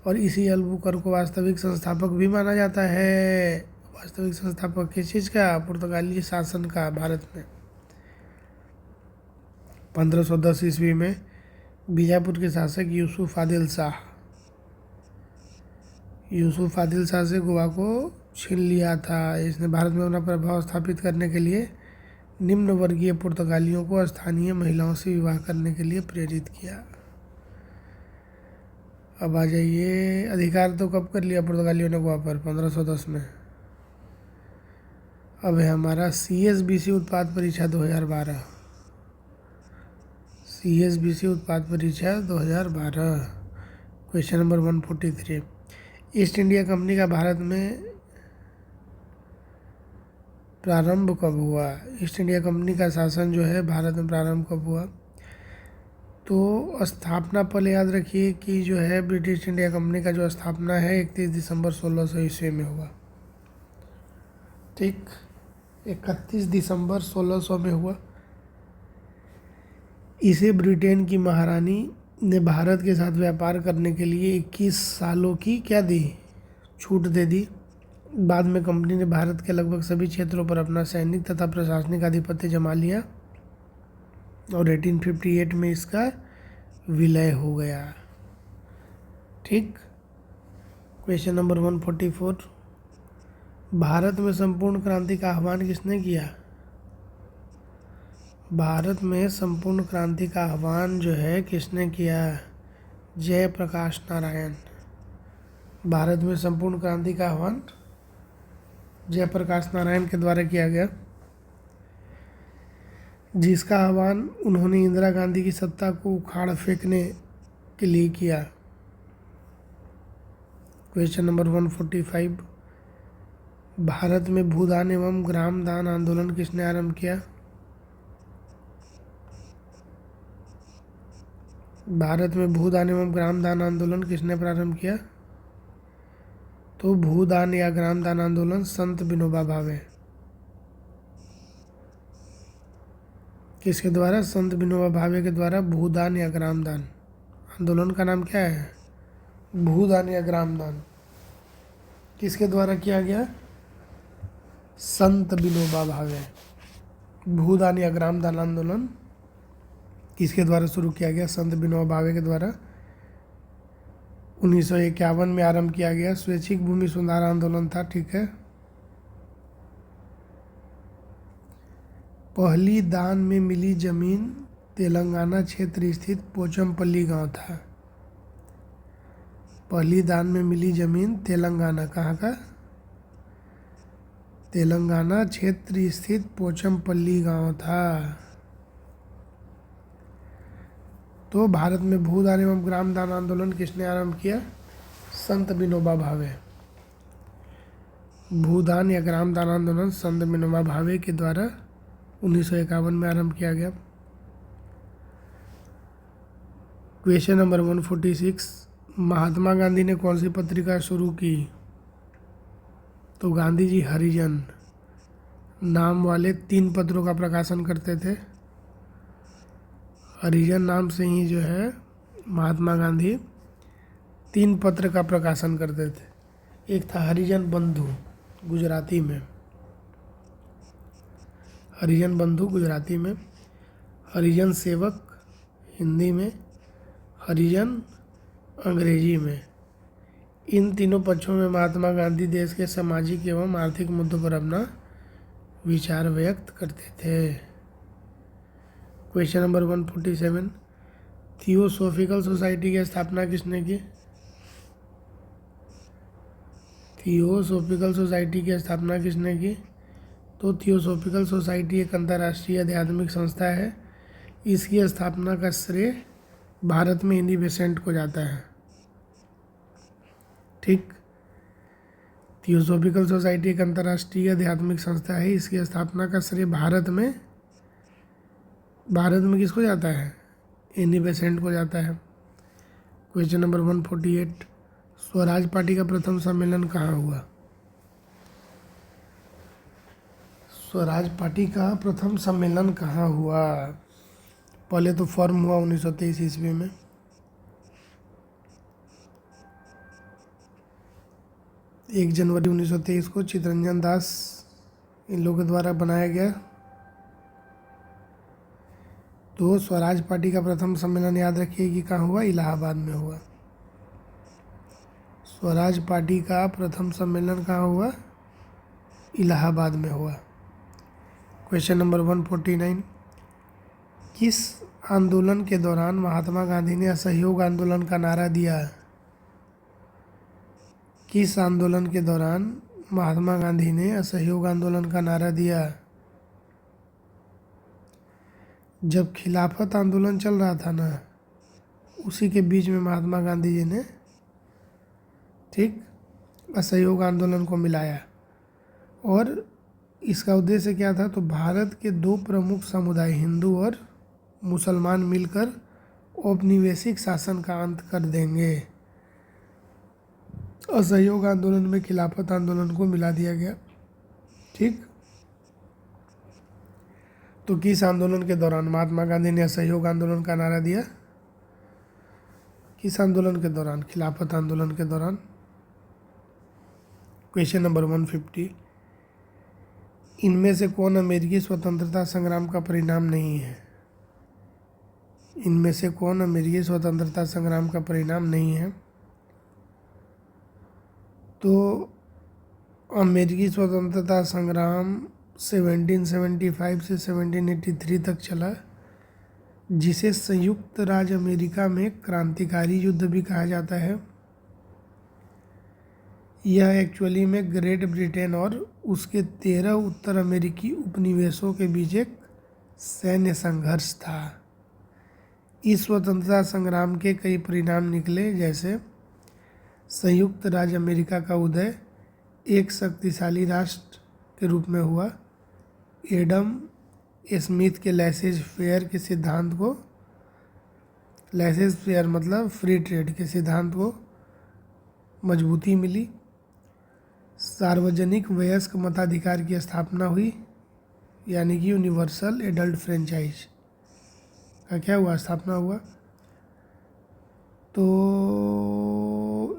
और इसी अल्बुकर्क को वास्तविक संस्थापक भी माना जाता है। वास्तविक संस्थापक किस चीज़ का? पुर्तगाली शासन का भारत में। 1510 ईस्वी में बीजापुर के शासक यूसुफ आदिल शाह, यूसुफ आदिल शाह से गोवा को छीन लिया था। इसने भारत में अपना प्रभाव स्थापित करने के लिए निम्न वर्गीय पुर्तगालियों को स्थानीय महिलाओं से विवाह करने के लिए प्रेरित किया। अब आ जाइए, अधिकार तो कब कर लिया पुर्तगालियों ने गोवा पर? 1510 में। अब है हमारा CSBC उत्पाद परीक्षा 2012, CSBC उत्पाद परीक्षा 2012। Question number 143, east India company का भारत में प्रारंभ कब हुआ? ईस्ट इंडिया कंपनी का शासन जो है भारत में प्रारंभ कब हुआ? तो स्थापना पहले याद रखिए कि जो है ब्रिटिश इंडिया कंपनी का जो स्थापना है 31 दिसंबर 1600 ईस्वी में हुआ। ठीक, 31 दिसंबर 1600 में हुआ। इसे ब्रिटेन की महारानी ने भारत के साथ व्यापार करने के लिए 21 सालों की क्या दी? छूट दे दी। बाद में कंपनी ने भारत के लगभग सभी क्षेत्रों पर अपना सैनिक तथा प्रशासनिक आधिपत्य जमा लिया और 1858 में इसका विलय हो गया। ठीक। क्वेश्चन नंबर 144, भारत में संपूर्ण क्रांति का आह्वान किसने किया? भारत में संपूर्ण क्रांति का आह्वान जो है किसने किया? जयप्रकाश नारायण। भारत में संपूर्ण क्रांति का आह्वान जयप्रकाश नारायण के द्वारा किया गया, जिसका आह्वान उन्होंने इंदिरा गांधी की सत्ता को उखाड़ फेंकने के लिए किया। क्वेश्चन नंबर 145, भारत में भूदान एवं ग्राम दान आंदोलन किसने आरंभ किया? भारत में भूदान एवं ग्राम दान आंदोलन किसने प्रारंभ किया? तो भूदान या ग्राम दान आंदोलन संत विनोबा भावे। किसके द्वारा? संत विनोबा भावे के द्वारा भूदान या ग्राम दान आंदोलन का नाम क्या है? भूदान या ग्राम दान किसके द्वारा किया गया? संत विनोबा भावे। भूदान या ग्रामदान आंदोलन किसके द्वारा शुरू किया गया? संत विनोबा भावे के द्वारा 1951 में आरंभ किया गया। स्वैच्छिक भूमि सुधार आंदोलन था, ठीक है। पहली दान में मिली जमीन तेलंगाना क्षेत्र स्थित पोचमपल्ली गांव था। पहली दान में मिली जमीन तेलंगाना, कहाँ का? तेलंगाना क्षेत्र स्थित पोचमपल्ली गांव था। तो भारत में भूदान एवं ग्रामदान आंदोलन किसने आरंभ किया? संत विनोबा भावे। भूदान या ग्रामदान आंदोलन संत विनोबा भावे के द्वारा 1951 में आरंभ किया गया। क्वेश्चन नंबर 146, महात्मा गांधी ने कौन सी पत्रिका शुरू की? तो गांधी जी हरिजन नाम वाले 3 पत्रों का प्रकाशन करते थे। हरिजन नाम से ही जो है महात्मा गांधी 3 पत्र का प्रकाशन करते थे। एक था हरिजन बंधु गुजराती में, हरिजन बंधु गुजराती में, हरिजन सेवक हिंदी में, हरिजन अंग्रेजी में। इन तीनों पक्षों में महात्मा गांधी देश के सामाजिक एवं आर्थिक मुद्दों पर अपना विचार व्यक्त करते थे। क्वेश्चन नंबर 147, थियोसॉफिकल सोसाइटी की स्थापना किसने की? थियोसॉफिकल सोसाइटी की स्थापना किसने की? तो थियोसॉफिकल सोसाइटी एक अंतर्राष्ट्रीय आध्यात्मिक संस्था है। इसकी स्थापना का श्रेय भारत में एनी बेसेंट को जाता है, ठीक। थियोसॉफिकल सोसाइटी एक अंतर्राष्ट्रीय आध्यात्मिक संस्था है। इसकी स्थापना का श्रेय भारत में किसको जाता है? एनी बेसेंट को जाता है। क्वेश्चन नंबर 148, स्वराज पार्टी का प्रथम सम्मेलन कहाँ हुआ? स्वराज पार्टी का प्रथम सम्मेलन कहाँ हुआ? पहले तो फॉर्म हुआ 1923 ईस्वी में। एक जनवरी 1923 को चितरंजन दास इन लोगों के द्वारा बनाया गया। तो स्वराज पार्टी का प्रथम सम्मेलन याद रखिए कि कहाँ हुआ? इलाहाबाद में हुआ। स्वराज पार्टी का प्रथम सम्मेलन कहाँ हुआ? इलाहाबाद में हुआ। क्वेश्चन नंबर 149, किस आंदोलन के दौरान महात्मा गांधी ने असहयोग आंदोलन का नारा दिया? किस आंदोलन के दौरान महात्मा गांधी ने असहयोग आंदोलन का नारा दिया? जब खिलाफत आंदोलन चल रहा था ना, उसी के बीच में महात्मा गांधी जी ने, ठीक, असहयोग आंदोलन को मिलाया। और इसका उद्देश्य क्या था? तो भारत के 2 प्रमुख समुदाय हिंदू और मुसलमान मिलकर औपनिवेशिक शासन का अंत कर देंगे। असहयोग आंदोलन में खिलाफत आंदोलन को मिला दिया गया, ठीक। तो किस आंदोलन के दौरान महात्मा गांधी ने असहयोग आंदोलन का नारा दिया? किस आंदोलन के दौरान? खिलाफत आंदोलन के दौरान। क्वेश्चन नंबर 150, इनमें से कौन अमेरिकी स्वतंत्रता संग्राम का परिणाम नहीं है? इनमें से कौन अमेरिकी स्वतंत्रता संग्राम का परिणाम नहीं है? तो अमेरिकी स्वतंत्रता संग्राम 1775 से 1783 तक चला, जिसे संयुक्त राज्य अमेरिका में क्रांतिकारी युद्ध भी कहा जाता है। यह एक्चुअली में ग्रेट ब्रिटेन और उसके 13 उत्तर अमेरिकी उपनिवेशों के बीच एक सैन्य संघर्ष था। इस स्वतंत्रता संग्राम के कई परिणाम निकले, जैसे संयुक्त राज्य अमेरिका का उदय एक शक्तिशाली राष्ट्र के रूप में हुआ। एडम स्मिथ के लेसेज फेयर के सिद्धांत को, लेसेज फेयर मतलब फ्री ट्रेड के सिद्धांत को मजबूती मिली। सार्वजनिक वयस्क मताधिकार की स्थापना हुई, यानी कि यूनिवर्सल एडल्ट फ्रेंचाइज का क्या हुआ? स्थापना हुआ। तो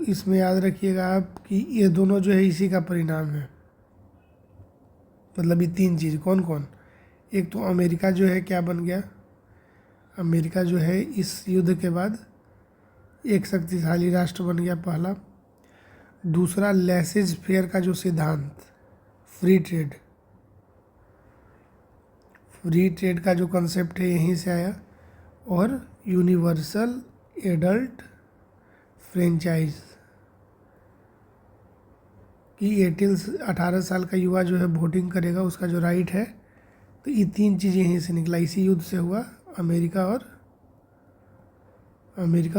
इसमें याद रखिएगा आप कि ये दोनों जो है इसी का परिणाम है। मतलब ये 3 चीज़ कौन कौन? एक तो अमेरिका जो है क्या बन गया, अमेरिका जो है इस युद्ध के बाद एक शक्तिशाली राष्ट्र बन गया पहला। दूसरा, लेसेज फेयर का जो सिद्धांत, फ्री ट्रेड, फ्री ट्रेड का जो कंसेप्ट है यहीं से आया। और यूनिवर्सल एडल्ट फ्रेंचाइज कि 18 साल का युवा जो है वोटिंग करेगा, उसका जो राइट है। तो ये तीन चीज़ यहीं से निकला, इसी युद्ध से हुआ, अमेरिका और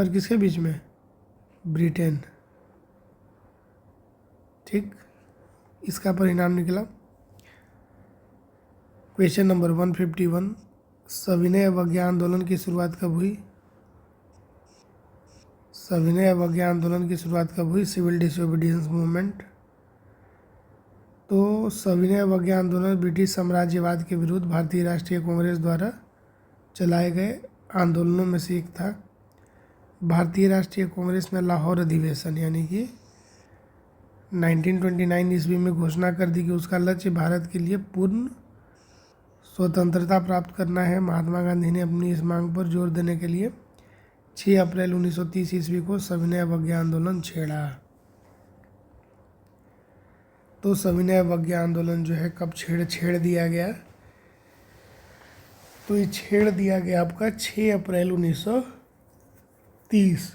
किसके बीच में, ब्रिटेन। ठीक, इसका परिणाम निकला। क्वेश्चन नंबर 151, सविनय अवज्ञा आंदोलन की शुरुआत कब हुई? सविनय अवज्ञा आंदोलन की शुरुआत कब हुई? Civil disobedience movement. तो सविनय अवज्ञा आंदोलन ब्रिटिश साम्राज्यवाद के विरुद्ध भारतीय राष्ट्रीय कांग्रेस द्वारा चलाए गए आंदोलनों में से एक था। भारतीय राष्ट्रीय कांग्रेस ने लाहौर अधिवेशन यानी कि 1929 ईस्वी में घोषणा कर दी कि उसका लक्ष्य भारत के लिए पूर्ण स्वतंत्रता प्राप्त करना है। महात्मा गांधी ने अपनी इस मांग पर जोर देने के लिए 6 अप्रैल 1930 ईस्वी को सविनय अवज्ञा आंदोलन छेड़ा। तो सविनय अवज्ञा आंदोलन जो है कब छेड़ दिया गया? तो ये छेड़ दिया गया आपका 6 अप्रैल 1930।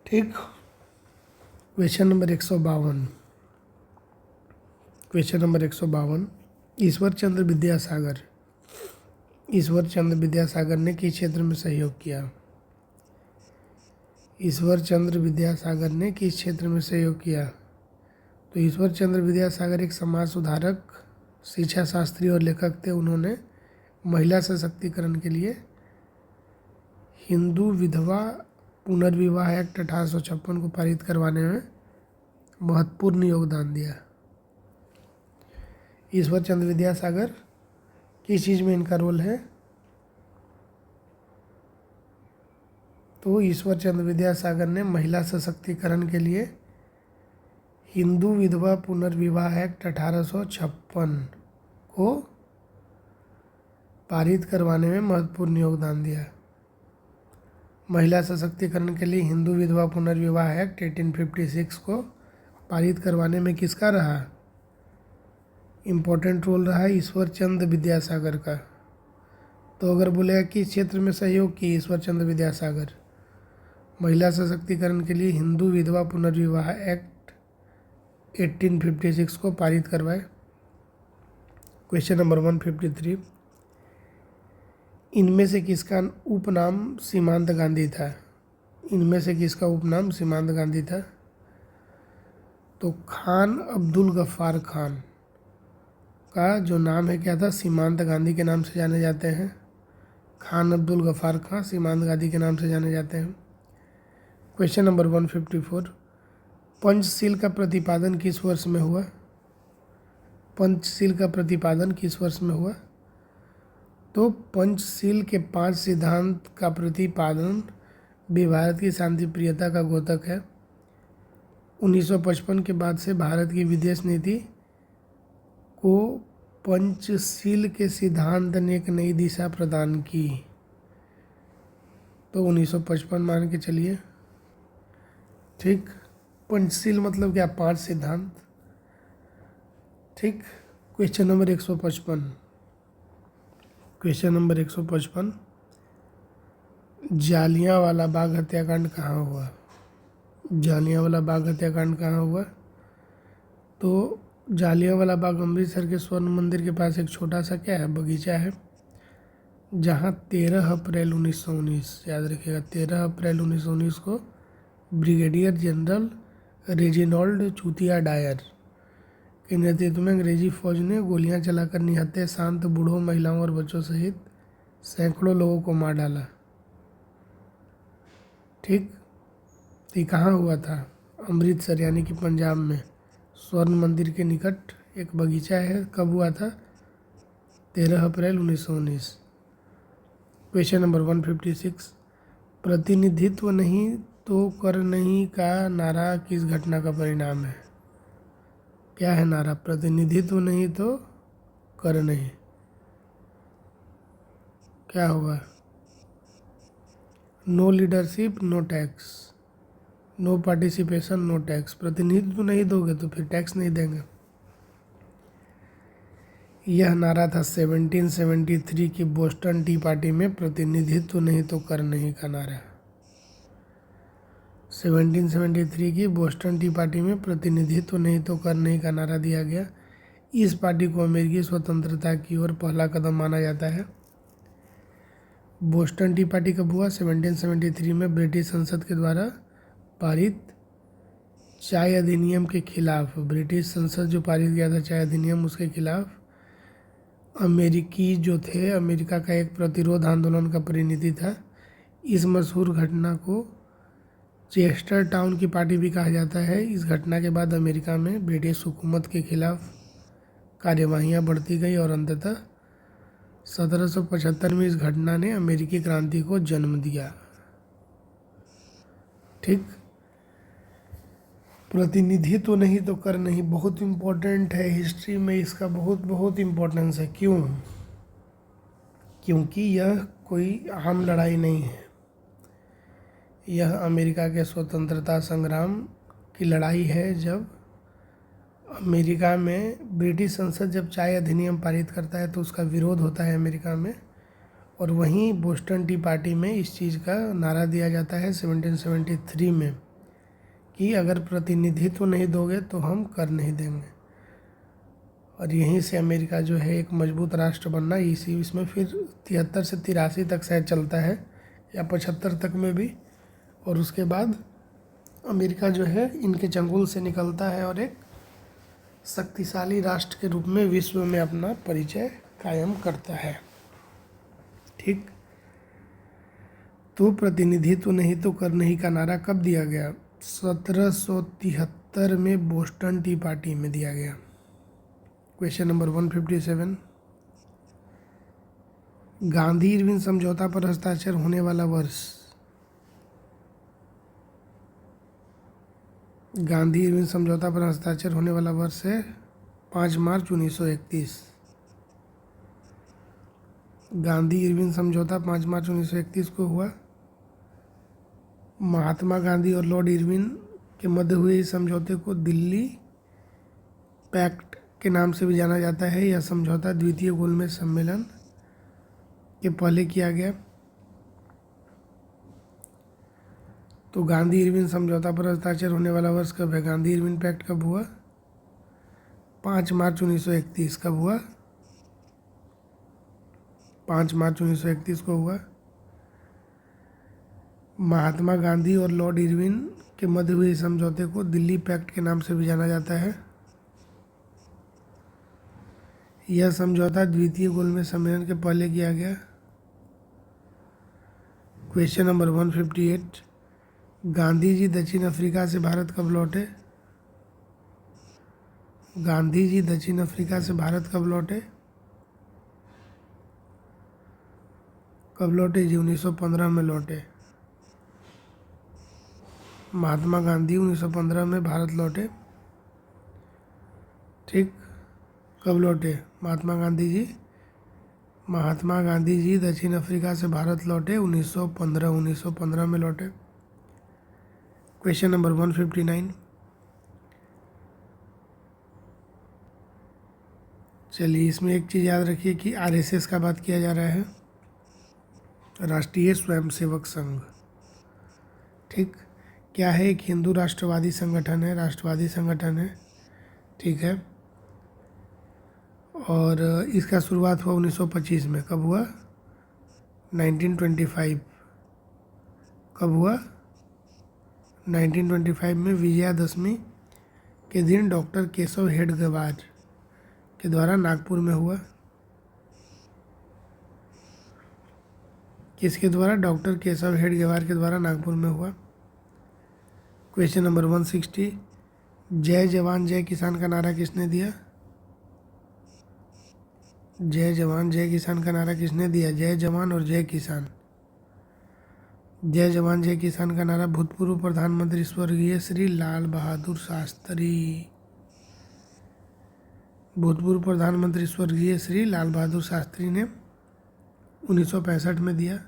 ठीक। Question number 152, question number 152, Ishwar Chandra Vidyasagar ने किस क्षेत्र में सहयोग किया? ईश्वर चंद्र विद्यासागर ने किस क्षेत्र में सहयोग किया? तो ईश्वर चंद्र विद्यासागर एक समाज सुधारक, शिक्षा शास्त्री और लेखक थे। उन्होंने महिला सशक्तिकरण के लिए हिंदू विधवा पुनर्विवाह एक्ट 1856 को पारित करवाने में महत्वपूर्ण योगदान दिया। ईश्वर चंद्र विद्यासागर किस चीज़ में इनका रोल है? तो ईश्वर चंद्र विद्यासागर ने महिला सशक्तिकरण के लिए हिंदू विधवा पुनर्विवाह एक्ट 1856 को पारित करवाने में महत्वपूर्ण योगदान दिया। महिला सशक्तिकरण के लिए हिंदू विधवा पुनर्विवाह एक्ट 1856 को पारित करवाने में किसका रहा इम्पोर्टेंट रोल रहा? ईश्वर चंद्र विद्यासागर का। तो अगर बोलेगा किस क्षेत्र में सहयोग किए ईश्वर चंद्र विद्यासागर? महिला सशक्तिकरण के लिए हिंदू विधवा पुनर्विवाह एक्ट 1856 को पारित करवाए। क्वेश्चन नंबर 153, इनमें से किसका उपनाम सीमांत गांधी था? इनमें से किसका उपनाम सीमांत गांधी था? तो खान अब्दुल गफ्फार खान का जो नाम है क्या था? सीमांत गांधी के नाम से जाने जाते हैं। खान अब्दुल गफ्फार खान सीमांत गांधी के नाम से जाने जाते हैं। क्वेश्चन नंबर 154, पंचशील का प्रतिपादन किस वर्ष में हुआ? पंचशील का प्रतिपादन किस वर्ष में हुआ? तो पंचशील के 5 सिद्धांत का प्रतिपादन भी भारत की शांति प्रियता का द्योतक है। 1955 के बाद से भारत की विदेश नीति को पंचशील के सिद्धांत ने एक नई दिशा प्रदान की। तो 1955 मान के चलिए। ठीक। पंचशील मतलब क्या? 5 सिद्धांत। ठीक। Question number 155, question number 155, Jallianwala Bagh हत्याकांड कहाँ हुआ? जालियांवाला बाग हत्याकांड कहाँ हुआ? तो जालियांवाला बाग अमृतसर के स्वर्ण मंदिर के पास एक छोटा सा क्या है? बगीचा है, जहाँ 13 अप्रैल 1919, याद रखिएगा 13 अप्रैल 1919 को ब्रिगेडियर जनरल रेजिनॉल्ड चूतिया डायर के नेतृत्व में अंग्रेजी फौज ने गोलियां चलाकर निहत्थे, शांत, बूढ़ों, महिलाओं और बच्चों सहित सैकड़ों लोगों को मार डाला। ठीक। तो ये कहाँ हुआ था? अमृतसर यानी कि पंजाब में स्वर्ण मंदिर के निकट एक बगीचा है। कब हुआ था? 13 अप्रैल 1919। क्वेश्चन नंबर 156, प्रतिनिधित्व नहीं तो कर नहीं का नारा किस घटना का परिणाम है? क्या है नारा? प्रतिनिधित्व नहीं तो कर नहीं। क्या होगा? No leadership no tax, no participation no tax. प्रतिनिधित्व नहीं दोगे तो फिर टैक्स नहीं देंगे। यह नारा था 1773 की बोस्टन टी पार्टी में, प्रतिनिधित्व नहीं तो कर नहीं का नारा। 1773 की बोस्टन टी पार्टी में प्रतिनिधित्व नहीं तो कर नहीं का नारा दिया गया। इस पार्टी को अमेरिकी स्वतंत्रता की ओर पहला कदम माना जाता है। बोस्टन टी पार्टी कब हुआ? 1773 में ब्रिटिश संसद के द्वारा पारित चाय अधिनियम के खिलाफ। ब्रिटिश संसद जो पारित किया था चाय अधिनियम, उसके खिलाफ अमेरिकी जो थे, अमेरिका का एक प्रतिरोध आंदोलन का परिणति था। इस मशहूर घटना को चेस्टर टाउन की पार्टी भी कहा जाता है। इस घटना के बाद अमेरिका में ब्रिटिश हुकूमत के खिलाफ कार्यवाहियाँ बढ़ती गई और अंततः 1775 में इस घटना ने अमेरिकी क्रांति को जन्म दिया। ठीक। प्रतिनिधित्व नहीं तो कर नहीं बहुत इम्पोर्टेंट है, हिस्ट्री में इसका बहुत बहुत इम्पोर्टेंस है। क्यों? क्योंकि यह कोई आम लड़ाई नहीं है, यह अमेरिका के स्वतंत्रता संग्राम की लड़ाई है। जब अमेरिका में ब्रिटिश संसद जब चाय अधिनियम पारित करता है तो उसका विरोध होता है अमेरिका में, और वहीं बोस्टन टी पार्टी में इस चीज़ का नारा दिया जाता है 1773 में कि अगर प्रतिनिधित्व नहीं दोगे तो हम कर नहीं देंगे। और यहीं से अमेरिका जो है एक मजबूत राष्ट्र बनना, इसी इसमें फिर 73 से 83 तक शायद चलता है, या 75 तक में भी। और उसके बाद अमेरिका जो है इनके चंगुल से निकलता है और एक शक्तिशाली राष्ट्र के रूप में विश्व में अपना परिचय कायम करता है। ठीक। तो प्रतिनिधित्व नहीं तो कर नहीं का नारा कब दिया गया? 1773 में बोस्टन टी पार्टी में दिया गया। क्वेश्चन नंबर 157, गांधी इरविन समझौता पर हस्ताक्षर होने वाला वर्ष? गांधी इरविन समझौता पर हस्ताक्षर होने वाला वर्ष है 5 मार्च 1931। गांधी इरविन समझौता 5 मार्च 1931 को हुआ। महात्मा गांधी और लॉर्ड इरविन के मध्य हुए इस समझौते को दिल्ली पैक्ट के नाम से भी जाना जाता है। यह समझौता द्वितीय गोलमेज सम्मेलन के पहले किया गया। तो गांधी इरविन समझौता पर हस्ताक्षर होने वाला वर्ष कब है? गांधी इरविन पैक्ट कब हुआ? 5 मार्च 1931। कब हुआ? 5 मार्च 1931 को हुआ। महात्मा गांधी और लॉर्ड इरविन के मध्य हुए इस समझौते को दिल्ली पैक्ट के नाम से भी जाना जाता है। यह समझौता द्वितीय गोलमेज सम्मेलन के पहले किया गया। क्वेश्चन नंबर 158, गांधी जी दक्षिण अफ्रीका से भारत कब लौटे? गांधी जी दक्षिण अफ्रीका से भारत कब लौटे? कब लौटे जी? 1915 में लौटे। महात्मा गांधी 1915 में भारत लौटे। ठीक। कब लौटे महात्मा गांधी जी? महात्मा गांधी जी दक्षिण अफ्रीका से भारत लौटे 1915 में लौटे। क्वेश्चन नंबर 159, चलिए इसमें एक चीज़ याद रखिए कि आरएसएस का बात किया जा रहा है, राष्ट्रीय स्वयंसेवक संघ। ठीक। क्या है? एक हिंदू राष्ट्रवादी संगठन है, राष्ट्रवादी संगठन है। ठीक है। और इसका शुरुआत हुआ 1925 में। कब हुआ? 1925। कब हुआ? 1925 में विजयादशमी के दिन डॉक्टर केशव हेडगेवार के द्वारा नागपुर में हुआ। किसके द्वारा? डॉक्टर केशव हेडगेवार के द्वारा नागपुर में हुआ। क्वेश्चन नंबर 160, जय जवान जय किसान का नारा किसने दिया? जय जवान जय किसान का नारा किसने दिया? जय जवान और जय किसान। जय जवान जय किसान का नारा भूतपूर्व प्रधानमंत्री स्वर्गीय श्री लाल बहादुर शास्त्री भूतपूर्व प्रधानमंत्री स्वर्गीय श्री लाल बहादुर शास्त्री ने 1965 में दिया।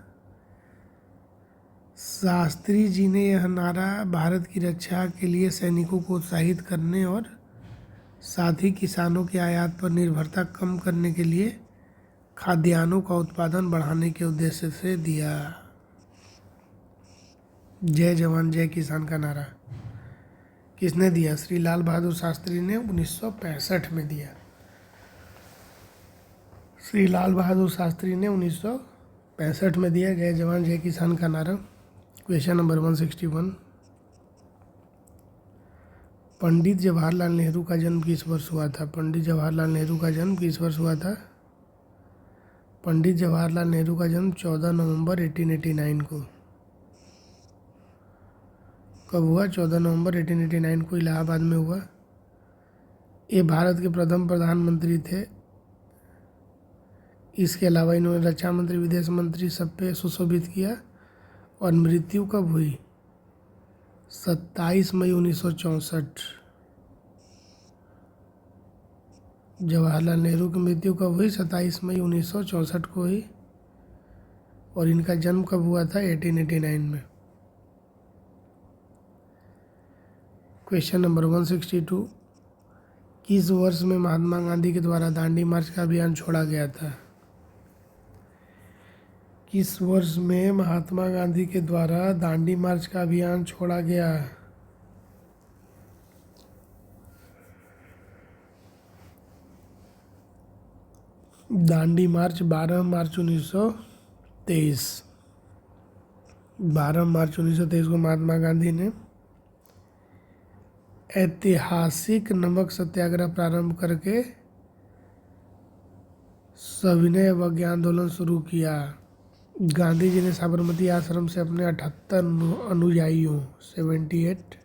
शास्त्री जी ने यह नारा भारत की रक्षा के लिए सैनिकों को उत्साहित करने और साथ ही किसानों के आयात पर निर्भरता कम करने के लिए खाद्यान्नों का उत्पादन बढ़ाने के उद्देश्य से दिया। जय जवान जय किसान का नारा किसने दिया? श्री लाल बहादुर शास्त्री ने 1965 में दिया। श्री लाल बहादुर शास्त्री ने 1965 में दिया जय जवान जय किसान का नारा। क्वेश्चन नंबर 161, पंडित जवाहरलाल नेहरू का जन्म किस वर्ष हुआ था? पंडित जवाहरलाल नेहरू का जन्म किस वर्ष हुआ था? पंडित जवाहरलाल नेहरू का जन्म 14 नवंबर 1889 को। कब हुआ? 14 नवंबर 1889 को इलाहाबाद में हुआ। ये भारत के प्रथम प्रधानमंत्री थे। इसके अलावा इन्होंने रक्षा मंत्री, विदेश मंत्री सब पे सुशोभित किया। और मृत्यु कब हुई? 27 मई 1964। जवाहरलाल नेहरू की मृत्यु कब हुई? 27 मई 1964 को हुई। और इनका जन्म कब हुआ था? 1889 में। क्वेश्चन नंबर 162, किस वर्ष में महात्मा गांधी के द्वारा दांडी मार्च का अभियान छोड़ा गया था? किस वर्ष में महात्मा गांधी के द्वारा दांडी मार्च का अभियान छोड़ा गया? दांडी मार्च 12 मार्च 1923। 12 मार्च 1923 को महात्मा गांधी ने ऐतिहासिक नमक सत्याग्रह प्रारंभ करके सविनय अवज्ञा आंदोलन शुरू किया। गांधी जी ने साबरमती आश्रम से अपने 78 अनुयायियों 78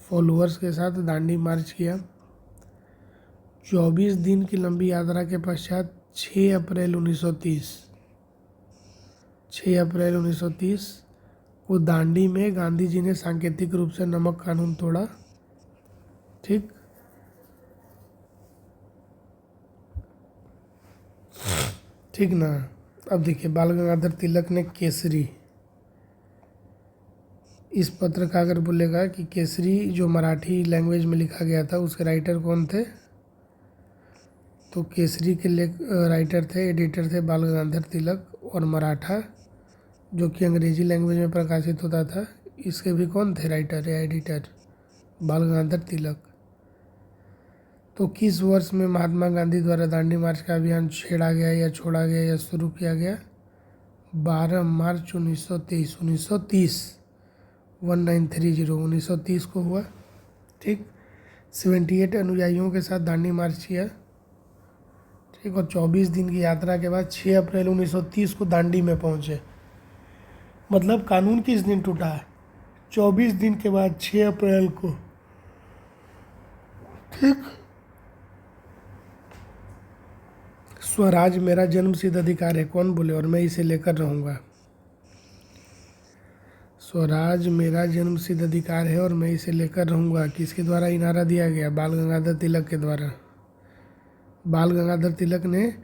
फॉलोअर्स के साथ दांडी मार्च किया। 24 दिन की लंबी यात्रा के पश्चात 6 अप्रैल 1930 को दांडी में गांधी जी ने सांकेतिक रूप से नमक कानून तोड़ा। ठीक, ठीक ना। अब देखिए, बाल गंगाधर तिलक ने केसरी, इस पत्र का अगर बोलेगा कि केसरी जो मराठी लैंग्वेज में लिखा गया था उसके राइटर कौन थे, तो केसरी के राइटर थे, एडिटर थे बाल गंगाधर तिलक। और मराठा जो कि अंग्रेजी लैंग्वेज में प्रकाशित होता था, इसके भी कौन थे राइटर या एडिटर? बाल गंगाधर तिलक। तो किस वर्ष में महात्मा गांधी द्वारा दांडी मार्च का अभियान छेड़ा गया या छोड़ा गया या शुरू किया गया? 12 मार्च 1930। 1930 को हुआ। ठीक, 78 अनुयायियों के साथ दांडी मार्च किया। ठीक, और 24 दिन की यात्रा के बाद 6 अप्रैल 1930 को दांडी में पहुंचे। मतलब कानून किस दिन टूटा है? 24 दिन के बाद 6 अप्रैल को। ठीक, स्वराज मेरा जन्मसिद्ध अधिकार है, कौन बोले? और मैं इसे लेकर रहूँगा। स्वराज मेरा जन्मसिद्ध अधिकार है और मैं इसे लेकर रहूँगा, किसके द्वारा ये नारा दिया गया? बाल गंगाधर तिलक के द्वारा। बाल गंगाधर तिलक ने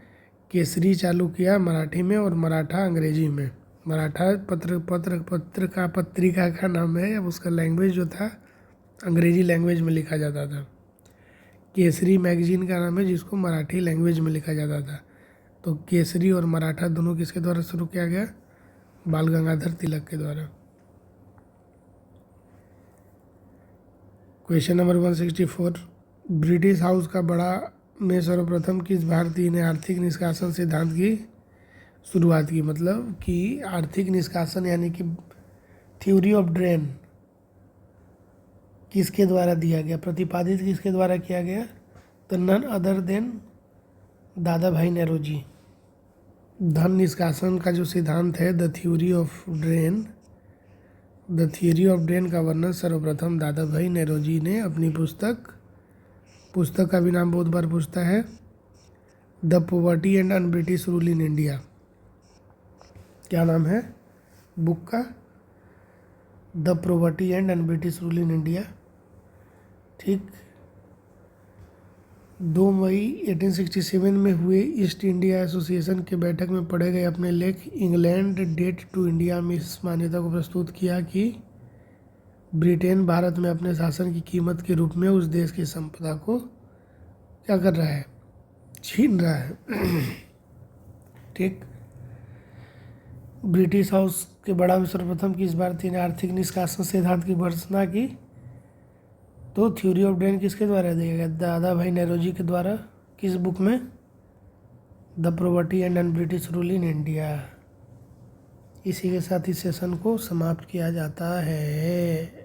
केसरी चालू किया मराठी में और मराठा अंग्रेजी में। मराठा पत्रिका का नाम है, अब उसका लैंग्वेज जो था अंग्रेजी लैंग्वेज में लिखा जाता था। केसरी मैगजीन का नाम है जिसको मराठी लैंग्वेज में लिखा जाता था। तो केसरी और मराठा दोनों किसके द्वारा शुरू किया गया? बाल गंगाधर तिलक के द्वारा। क्वेश्चन नंबर 164, ब्रिटिश हाउस का बड़ा में सर्वप्रथम किस भारतीय ने आर्थिक निष्कासन सिद्धांत की शुरुआत की? मतलब कि आर्थिक निष्कासन यानी कि थ्योरी ऑफ ड्रेन किसके द्वारा दिया गया, प्रतिपादित किसके द्वारा किया गया? तो नन अदर देन दादा भाई नेरोजी। धन निष्कासन का जो सिद्धांत है, द थ्योरी ऑफ ड्रेन का वर्णन सर्वप्रथम दादा भाई नेरोजी ने अपनी पुस्तक का भी नाम बहुत बार पूछता है, the poverty and un British rule in India. क्या नाम है बुक का? The poverty and un British rule in India. ठीक, 2 मई 1867 में हुए ईस्ट इंडिया एसोसिएशन के बैठक में पढ़े गए अपने लेख इंग्लैंड डेट टू इंडिया में इस मान्यता को प्रस्तुत किया कि ब्रिटेन भारत में अपने शासन की कीमत के रूप में उस देश की संपदा को क्या कर रहा है, छीन रहा है। ठीक। ब्रिटिश हाउस के बड़ा में सर्वप्रथम किस भारतीय ने आर्थिक निष्कासन सिद्धांत की घोषणा की? तो थ्योरी ऑफ ड्रेन किसके द्वारा दिया गया? दादा भाई नौरोजी के द्वारा। किस बुक में? The property and un British rule in India. इसी के साथ इस सेशन को समाप्त किया जाता है।